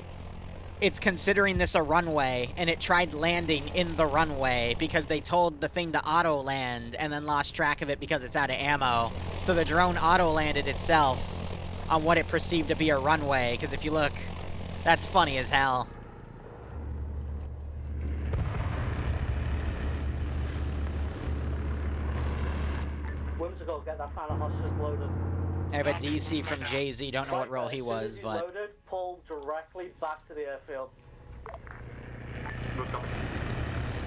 It's considering this a runway, and it tried landing in the runway because they told the thing to auto-land and then lost track of it because it's out of ammo. So the drone auto-landed itself on what it perceived to be a runway, because if you look, that's funny as hell. Whimsical, get that final hostage loaded. I have a DC from Jay-Z, don't know what role he was, but... Loaded, pull directly back to the airfield.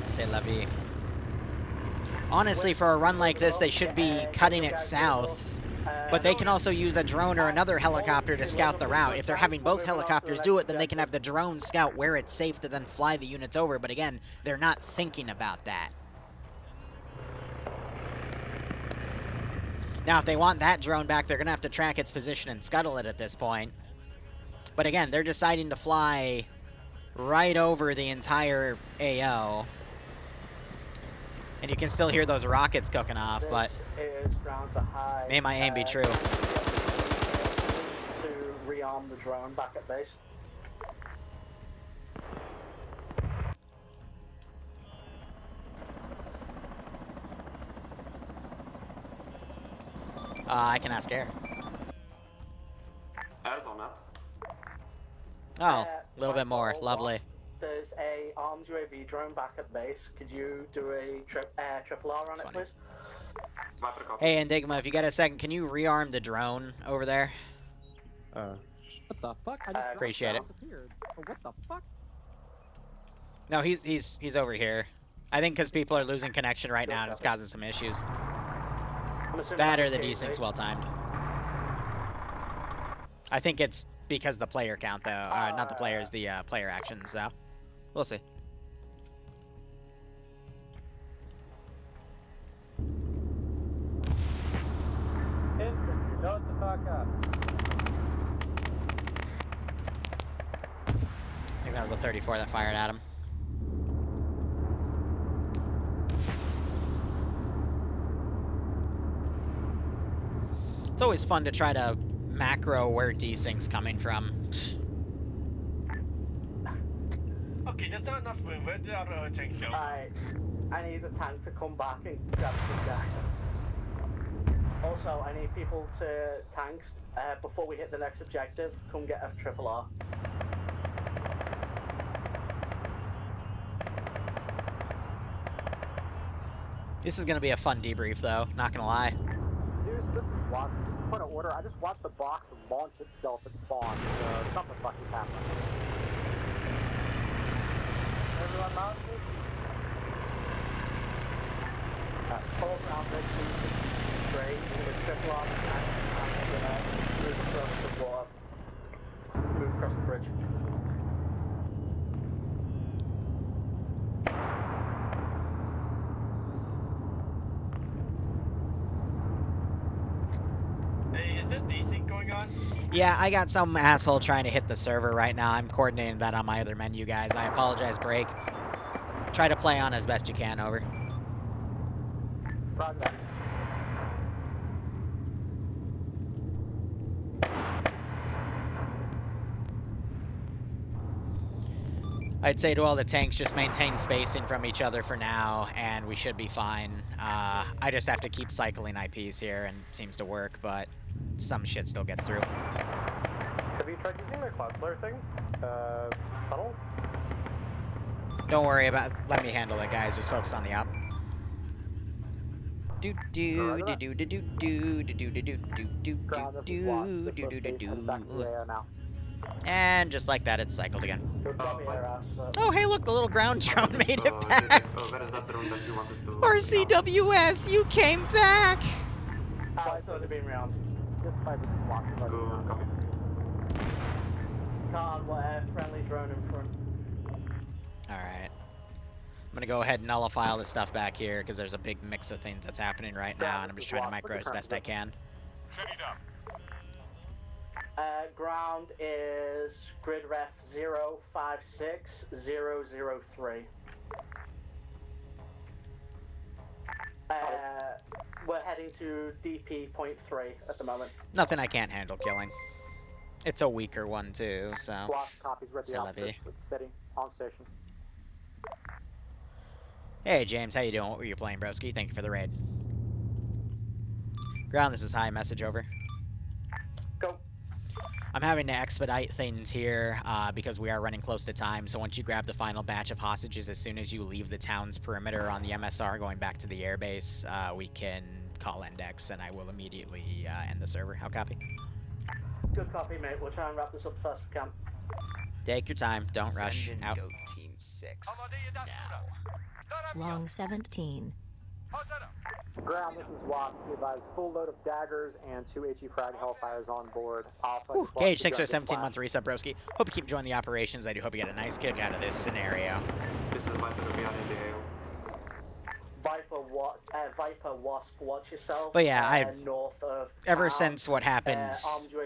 C'est la vie. Honestly, for a run like this, they should be cutting it south. But they can also use a drone or another helicopter to scout the route. If they're having both helicopters do it, then they can have the drone scout where it's safe to then fly the units over. But again, they're not thinking about that. Now, if they want that drone back, they're going to have to track its position and scuttle it at this point. But again, they're deciding to fly right over the entire AO. And you can still hear those rockets cooking off, but may my aim be true. To rearm the drone back at base. I can ask Air. Air's on that. Oh, a little bit more. Lovely. There's a armed UAV drone back at base. Could you do a triple R on it, please? Hey, Enigma, if you got a second, can you rearm the drone over there? What the fuck? I just appreciate it. Oh, what the fuck? No, he's over here. I think because people are losing connection right now and it's causing some issues. That or the desync's well timed. I think it's because the player count, though. Not the players, the player actions, so we'll see. Infantry, load the fuck up. I think that was a 34 that fired at him. It's always fun to try to macro where desync's coming from. Okay, there's not enough room. Where's the other tank go? I need the tank to come back and grab some Jackson. Also, I need people to tanks before we hit the next objective. Come get a triple R. This is gonna be a fun debrief, though. Not gonna lie. Zeus, this is Watson. Just a point of order. I just watched the box launch itself at spawn. Something fuck is happening. Everyone mounted? Pull around this straight with triple R and move across the water. Move across the bridge. Yeah, I got some asshole trying to hit the server right now. I'm coordinating that on my other menu, guys. I apologize, break. Try to play on as best you can, over. Roger that. I'd say to all the tanks, just maintain spacing from each other for now, and we should be fine. I just have to keep cycling IPs here, and it seems to work, but some shit still gets through. Have you tried using the Cloudflare thing? Tunnel? Don't worry about it. Let me handle it, guys. Just focus on the op. Do do do do do do do do do do do do do do do do. And just like that, it's cycled again. Oh, hey, look, the little ground drone made it back. RCWS, you came back. Friendly drone in front. All right. I'm gonna go ahead and nullify all this stuff back here because there's a big mix of things that's happening right now, and I'm just trying to micro as best I can. Ground is grid ref 056003. We're heading to DP.3 at the moment. Nothing I can't handle killing. It's a weaker one too, so. Copies ready city on station. Hey James, how you doing? What were you playing, broski? Thank you for the raid. Ground, this is high. Message over. Go. I'm having to expedite things here because we are running close to time. So once you grab the final batch of hostages, as soon as you leave the town's perimeter on the MSR going back to the airbase, we can call index, and I will immediately end the server. How copy? Good copy, mate. We'll try and wrap this up fast as we can. Take your time. Don't rush. Out. Go Team 6 now. Long 17. Ground, this is Wasp. We advise full load of daggers and 2 HE frag hellfires on board. Gage, thanks for a 17-month resub, broski. Hope you keep enjoying the operations. I do hope you get a nice kick out of this scenario. This is Viper, we are in the AO. Viper, Wasp, watch yourself. But yeah, I've north of ever since what happened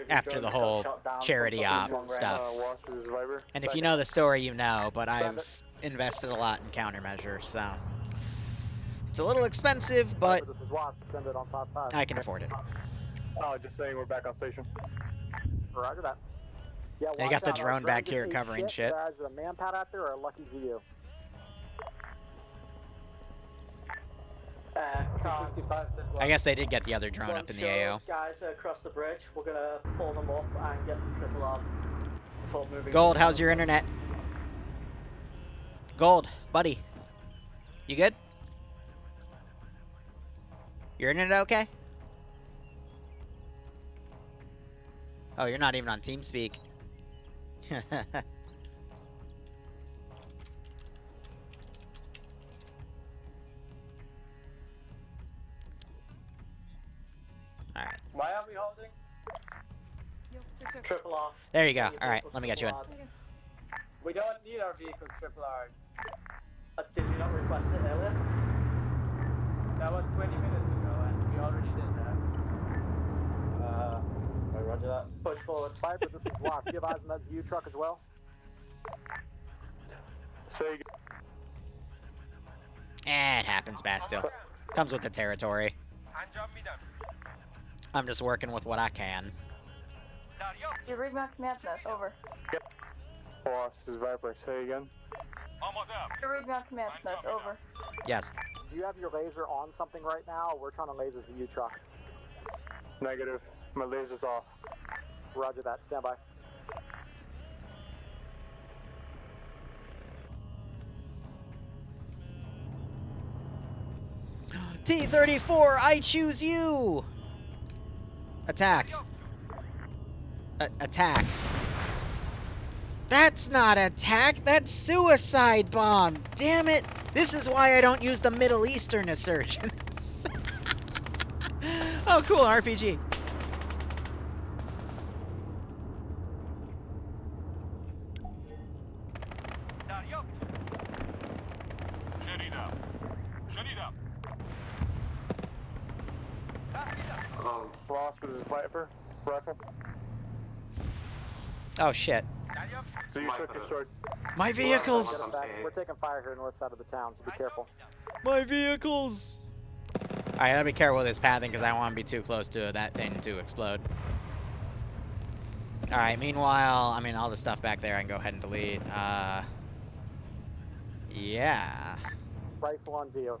after the whole charity op stuff. And if you know the story, you know, but I've invested a lot in countermeasures, so it's a little expensive, but I can afford it. Oh, just saying we're back on station. Roger that. Yeah, you got the drone back here covering shit. Is it a manpad out there or a lucky ZU? I guess they did get the other drone up in the AO. Guys across the bridge, we're gonna pull them up and get the triple off before moving. Gold, how's your internet? Gold, buddy. You good? Your internet okay? Oh, you're not even on TeamSpeak. Alright. Why are we holding? Triple off. There you go. Alright, let me get you in. We don't need our vehicles triple R. Did you not request it earlier? That was 20 minutes ago, and we already did that. Roger that. Push forward. Viper, this is Wasp. Do you have eyes on that ZU truck as well? Say it happens, Bastille. Comes with the territory. I'm just working with what I can. You read my command note, over. Yep. Boss, this is Viper. Say again. You read my command note, over. Yes. Do you have your laser on something right now? We're trying to laser ZU truck. Negative. My laser's off. Roger that. Stand by. T-34, I choose you! Attack. Attack. That's not attack, that's suicide bomb! Damn it! This is why I don't use the Middle Eastern insurgents. Oh, cool, RPG. Wasp, this is Viper. Rifle. Oh, shit. So you took your sword. My vehicles! We're taking fire here north side of the town, so be careful. My vehicles! Alright, I gotta be careful with this pathing because I don't want to be too close to that thing to explode. Alright, meanwhile, I mean, all the stuff back there I can go ahead and delete. Yeah. Rifle on Zeo.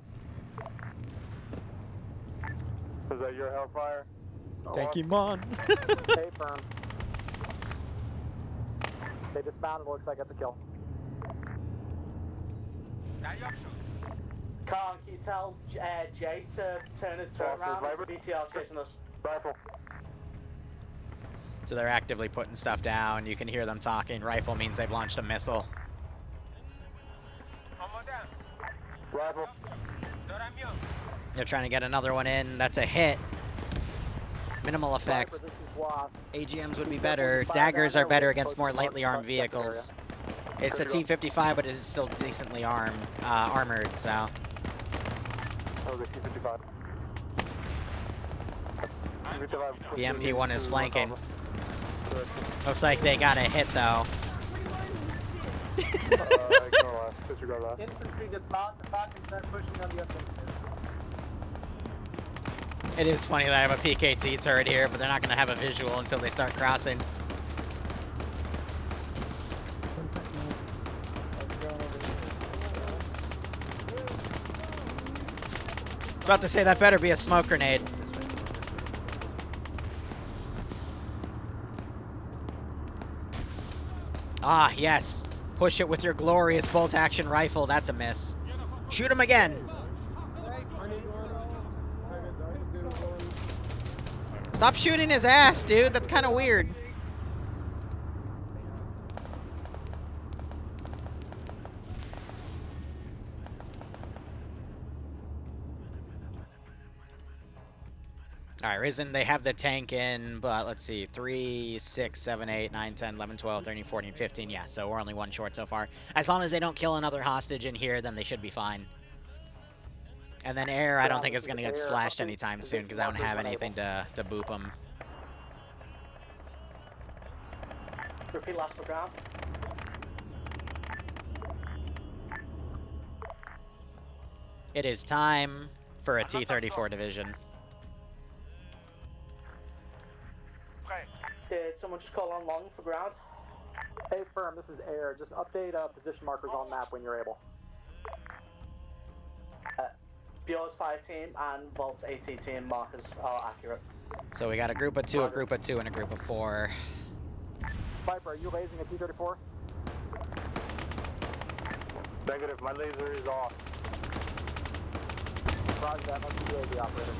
Is that your Hellfire? Thank you, Mon. Stay firm. They dismounted. Looks like it's a kill. Can you tell Jay to turn his turret around? BTR chasing us. Rifle. So they're actively putting stuff down. You can hear them talking. Rifle means they've launched a missile. Rifle. They're trying to get another one in. That's a hit. Minimal effect. AGMs would be better. Daggers are better against more lightly armed vehicles. It's a T-55, but it is still decently armored, so. The MP1 is flanking. Looks like they got a hit, though. Infantry dismount and start pushing on the offensive. It is funny that I have a PKT turret here, but they're not going to have a visual until they start crossing. About to say that better be a smoke grenade. Ah, yes. Push it with your glorious bolt-action rifle. That's a miss. Shoot him again. Stop shooting his ass, dude. That's kind of weird. All right, Risen, they have the tank in, but let's see, 3, 6, 7, 8, 9, 10, 11, 12, 13, 14, 15. Yeah, so we're only one short so far. As long as they don't kill another hostage in here, then they should be fine. And then air, I don't think it's going to get splashed anytime soon because I don't have anything to boop them. Repeat last for ground. It is time for a T-34 division. Did someone just call on long for ground? Hey, firm, this is air. Just update position markers on map when you're able. Bio's fire team and Volt's AT team markers are accurate. So we got a group of 2, a group of 2, and a group of 4. Viper, are you lasing a T-34? Negative, my laser is off. Roger that, must be the operator.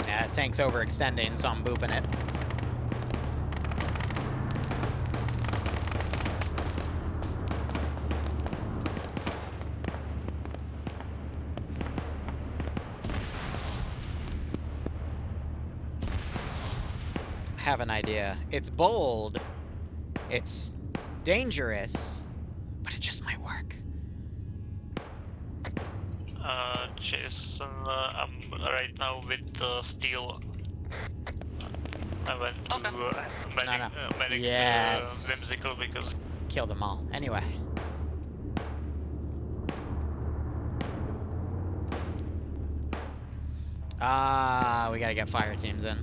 Yeah, tank's overextending, so I'm booping it. Have an idea. It's bold, it's dangerous, but it just might work. Jason, I'm right now with steel. I went to medic yes. whimsical because kill them all. Anyway. We gotta get fire teams in.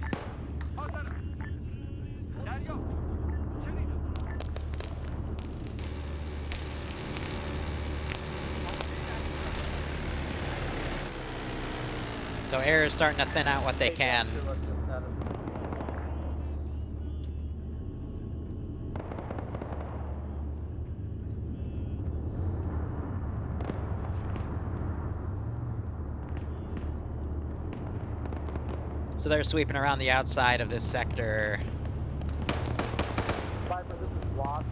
So air is starting to thin out what they can. So they're sweeping around the outside of this sector. Viper, this is Block.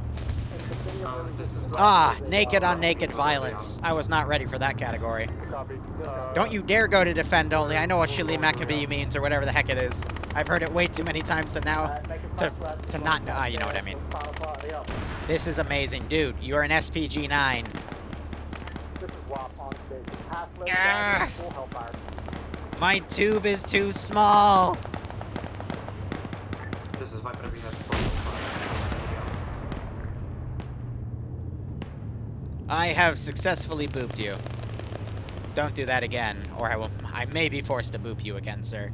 Naked on naked violence. I was not ready for that category. Don't you dare go to defend only. I know what Shali Maccabee means or whatever the heck it is. I've heard it way too many times to now to not know. You know what I mean. This is amazing. Dude, you're an SPG-9. This is WAP on stage. Full hellfire. My tube is too small. This is Viper, we have I have successfully booped you. Don't do that again, or I may be forced to boop you again, sir.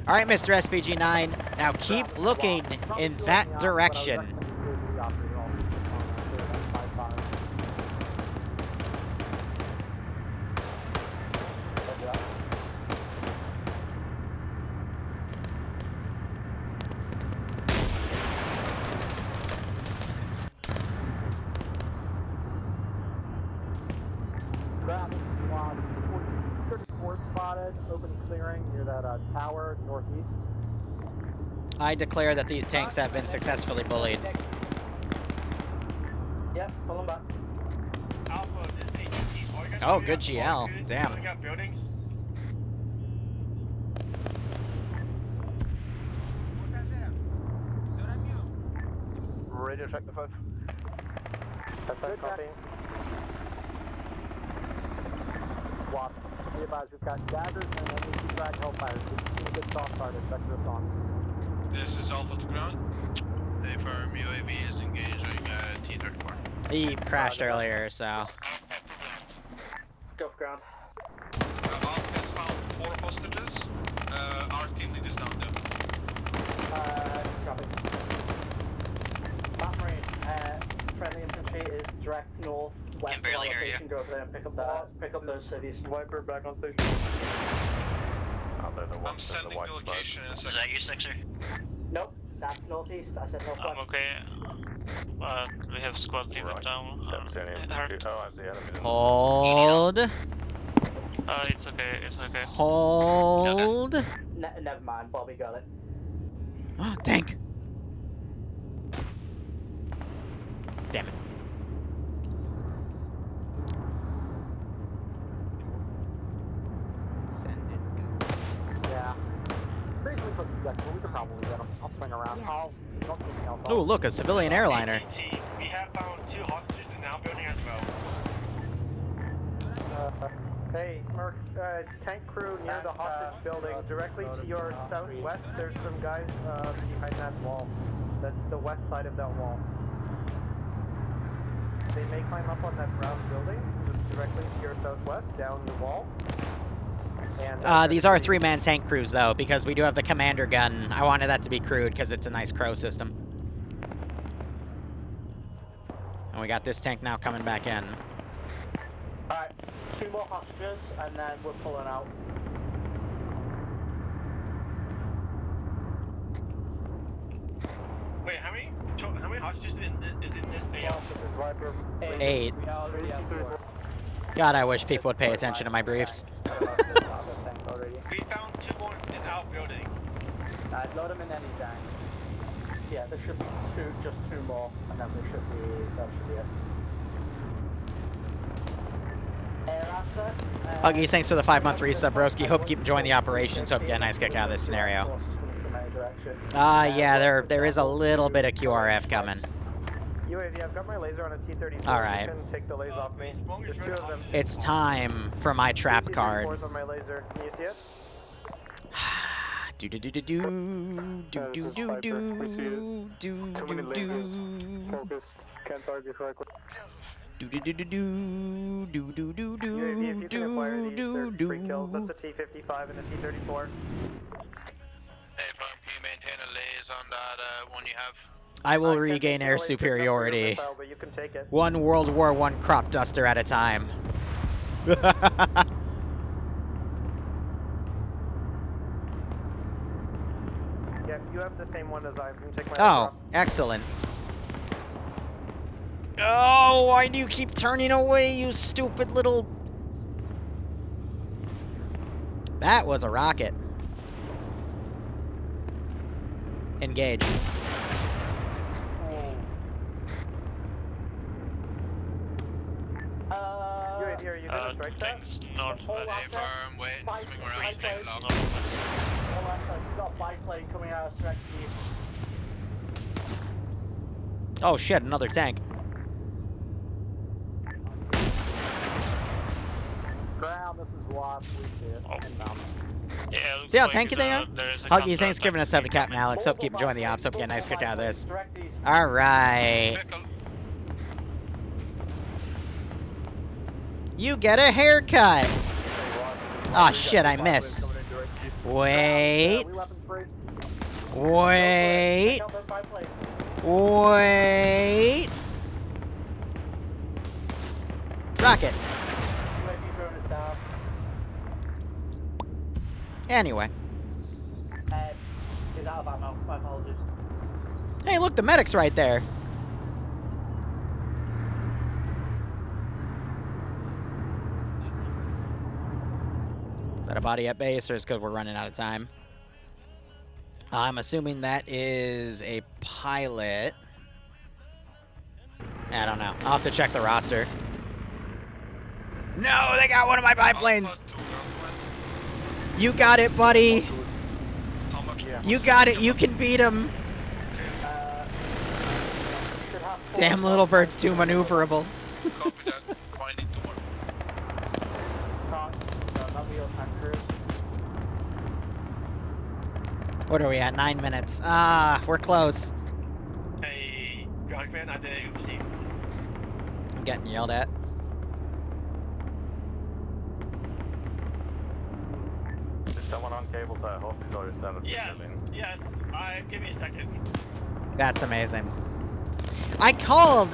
All right, Mr. SPG-9, now keep looking in that direction. Spotted, open clearing near that tower northeast. I declare that these tanks have been successfully bullied. Yep, pull them back. Oh, good GL. Damn. Radio check the 5. That's that copy. Swap. Be advised, we've got daggers and then we drag hellfires. We can get soft started. Vector us on. This is Alpha to ground. Affirm UAV is engaging T-34. He crashed earlier, so. Go for ground. Alpha has found 4 hostages. Our team lead is down there. Copy. Map range. Friendly infantry is direct north. West Can barely hear you. Go over there and pick up those cities. Viper back on station. I'm sending the location in a second. Is that you, Sixer? Nope, that's northeast. I said northwest. I'm okay. We have squad leader down. Hold. It's okay, it's okay. Hold. Never mind, Bobby got it. Tank. Damn it. Send it. Yeah. Basically, close to the deck, but we could probably get them. I'll swing around. Yes. Don't see anything else. Oh, look, a civilian airliner. We have found 2 hostages in the outbuilding as well. Hey, Merc, tank crew near the hostage building, directly to your southwest, there's some guys behind that wall. That's the west side of that wall. They may climb up on that brown building, directly to your southwest, down the wall. And, These are 3-man tank crews, though, because we do have the commander gun. I wanted that to be crewed, because it's a nice crow system. And we got this tank now coming back in. Alright, 2 more hostages, and then we're pulling out. Wait, how many hostages is in this AO? 8. God, I wish people would pay attention to my briefs. We found 2 more in our building. I'd load them in any tank. Yeah, there should be just 2 more, and then that should be it. Air access. Huggies, thanks for the 5-month resub, broski. Hope you keep enjoying the operations. Hope you get a nice kick out of this scenario. Yeah, there is a little bit of QRF coming. UAV, I've got my laser on a T-34. Alright. You can take the laser off me. There's 2 of them. It's time for my trap card. On my laser. Can you see it? Do do do do do do do do do do do do. Focused. Can't target correctly. Do do do do do do do do do UAV, if you can acquire these, do they're free kills. do. That's a T-55 and a T-34. Hey, can you maintain a laze on that one you have? I will regain air superiority. But you can take it. One World War I crop duster at a time. Yeah, you have the same one as I can take my Oh, excellent. Oh, why do you keep turning away, you stupid little... That was a rocket. Engage. UAV, are you gonna strike that? Not Affirm, wait, swing around, stay low. You've got a biplane coming out of direct east. Oh shit, another tank. Ground, this is Watts, we see it. Inbound. Yeah, See how tanky they are? Huggies, thanks for giving us up to Captain Alex. Hope you keep enjoying the ops. Hope you get a nice kick out of this. Alright. You get a haircut. Oh shit, I missed. Wait. Wait. Wait. Rocket. Anyway. He's out of ammo. My apologies. Hey, look, the medic's right there. Is that a body at base, or is it because we're running out of time? I'm assuming that is a pilot. I don't know. I'll have to check the roster. No, they got one of my biplanes. You got it, buddy. You got it. You can beat him. Damn, little bird's too maneuverable. What are we at? 9 minutes. Ah, we're close. Hey, ground command, I didn't see. I'm getting yelled at. Is someone on cable side hostage or is that a civilian? Yes. Give me a second. That's amazing. I called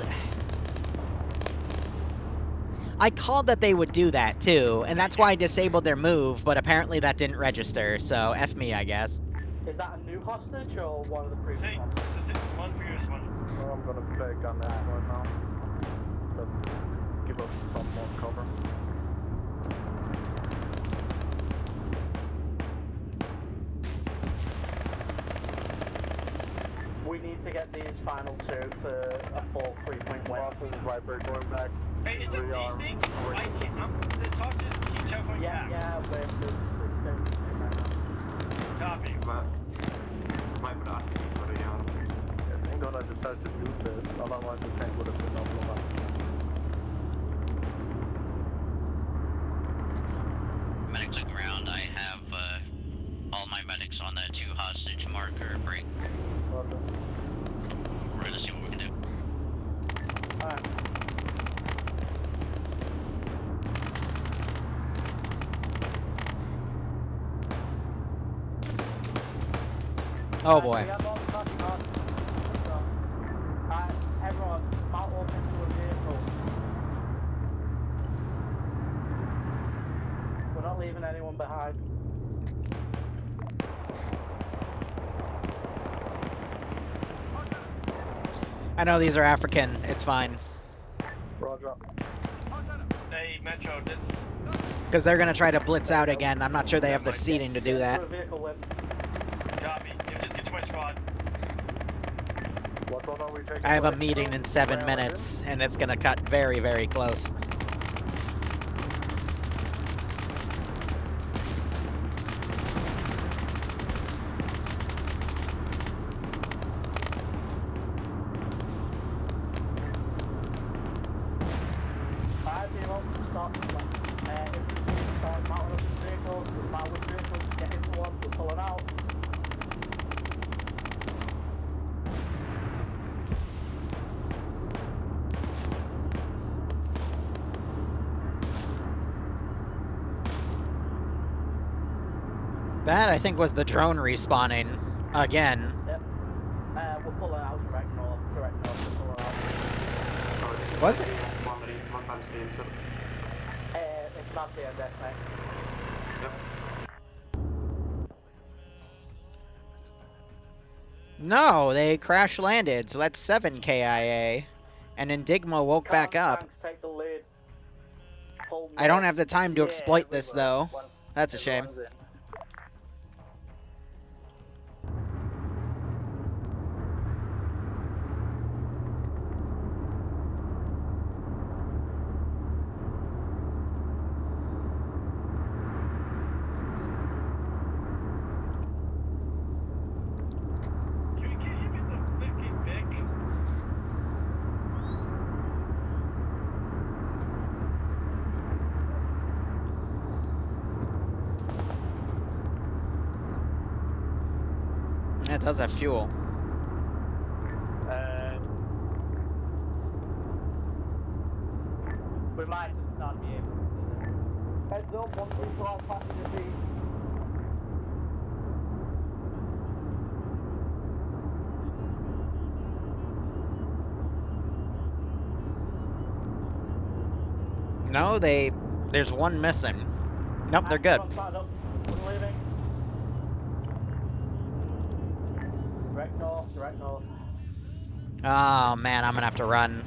that they would do that too, and that's why I disabled their move, but apparently that didn't register, so F me, I guess. Is that a new hostage or one of the previous ones? This is one previous one. Well, I'm gonna take on that right now. Just give us some more cover. We need to get these final two for a full 3-point win. This is Viper going back. Hey, is it Zeusing? The talk just keep going back. Yeah, we're right now. Copy. Viper asking for the Thank God I decided to do this, otherwise the tank would have been offline. Medics on ground, I have all my medics on that 2 hostage marker break. We're gonna see what we can do. Alright. Oh boy. We have all the fucking hostages. So, everyone, mount up into a vehicle. We're not leaving anyone behind. I know these are African. It's fine. Roger. Hey, Metro, this... Because they're going to try to blitz out again. I'm not sure they have the seating to do that. Copy. Get to my squad. What one are we taking? I have a meeting in 7 minutes, and it's going to cut very, very close. That, I think, was the drone respawning again. Yep. We're pulling out direct north, we're pulling out. Was it? One times the incident. It's not the death, mate. Yep. No, they crash landed, so that's 7 KIA. And Enigma woke back up. Take the lead. I don't have the time to exploit this, though. That's a shame. It does have fuel. We might not be able to do Heads up, 134 passenger seat. No, there's one missing. Nope, they're good. Direct north, direct north. Oh man, I'm gonna have to run.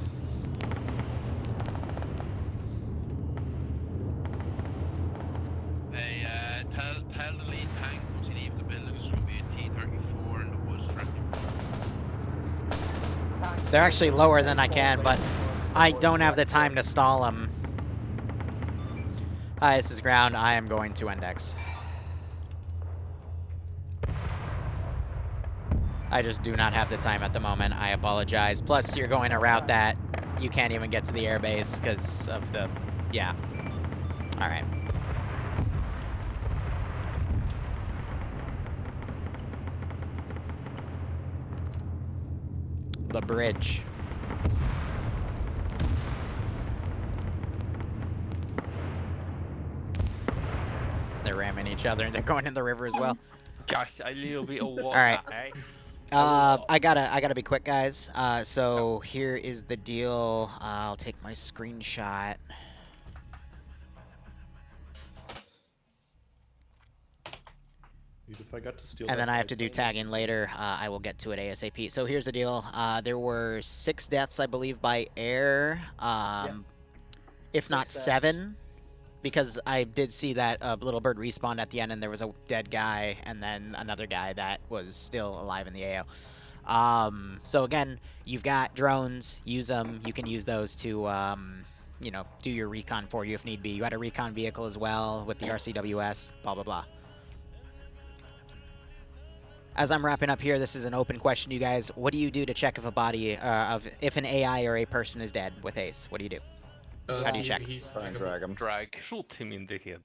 Tell the lead tank once he leaves the building it's going to be a T-34 in the woods direction. They're actually lower than I can, but I don't have the time to stall them. Hi, this is ground. I am going to index. I just do not have the time at the moment. I apologize. Plus, you're going a route that you can't even get to the airbase because of the... Yeah. All right. The bridge. They're ramming each other and they're going in the river as well. Gosh, a little bit of water. All right. Eh? I gotta be quick, guys. So here is the deal. I'll take my screenshot. If I got to steal And then I have to do tagging later. I will get to it ASAP. So here's the deal. There were 6 deaths, I believe, by air. If not 7. Because I did see that little bird respawn at the end, and there was a dead guy, and then another guy that was still alive in the AO. So again, you've got drones. Use them. You can use those to, you know, do your recon for you if need be. You had a recon vehicle as well with the RCWS. Blah blah blah. As I'm wrapping up here, this is an open question to you guys. What do you do to check if a body, if an AI or a person is dead with ACE? What do you do? How do you check? Drag him. Shoot him in the head.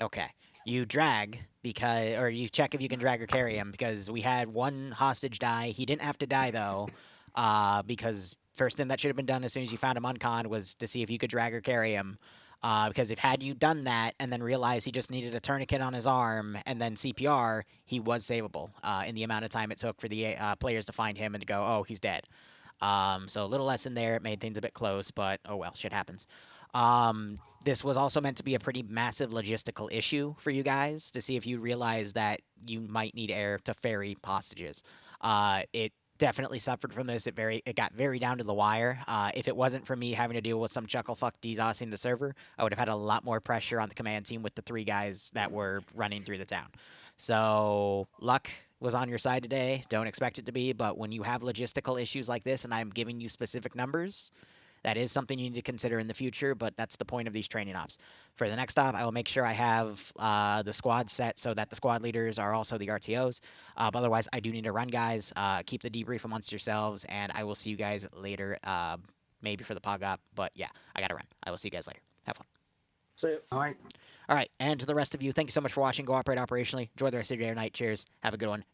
Okay. You drag because, or you check if you can drag or carry him because we had one hostage die. He didn't have to die though, because first thing that should have been done as soon as you found him on con was to see if you could drag or carry him. Because if had you done that and then realized he just needed a tourniquet on his arm and then CPR, he was savable in the amount of time it took for the players to find him and to go, oh, he's dead. So a little lesson there. It made things a bit close, but oh well, shit happens. This was also meant to be a pretty massive logistical issue for you guys to see if you realize that you might need air to ferry hostages. It definitely suffered from this. It got very down to the wire. If it wasn't for me having to deal with some chucklefuck DDoSing the server, I would have had a lot more pressure on the command team with the 3 guys that were running through the town. So luck was on your side today. Don't expect it to be, but when you have logistical issues like this and I'm giving you specific numbers, that is something you need to consider in the future, but that's the point of these training ops. For the next op, I will make sure I have the squad set so that the squad leaders are also the RTOs. But otherwise, I do need to run, guys. Keep the debrief amongst yourselves, and I will see you guys later, maybe for the POG op. But yeah, I got to run. I will see you guys later. Have fun. See you. All right. All right, and to the rest of you, thank you so much for watching. Go operate operationally. Enjoy the rest of your day or night. Cheers. Have a good one.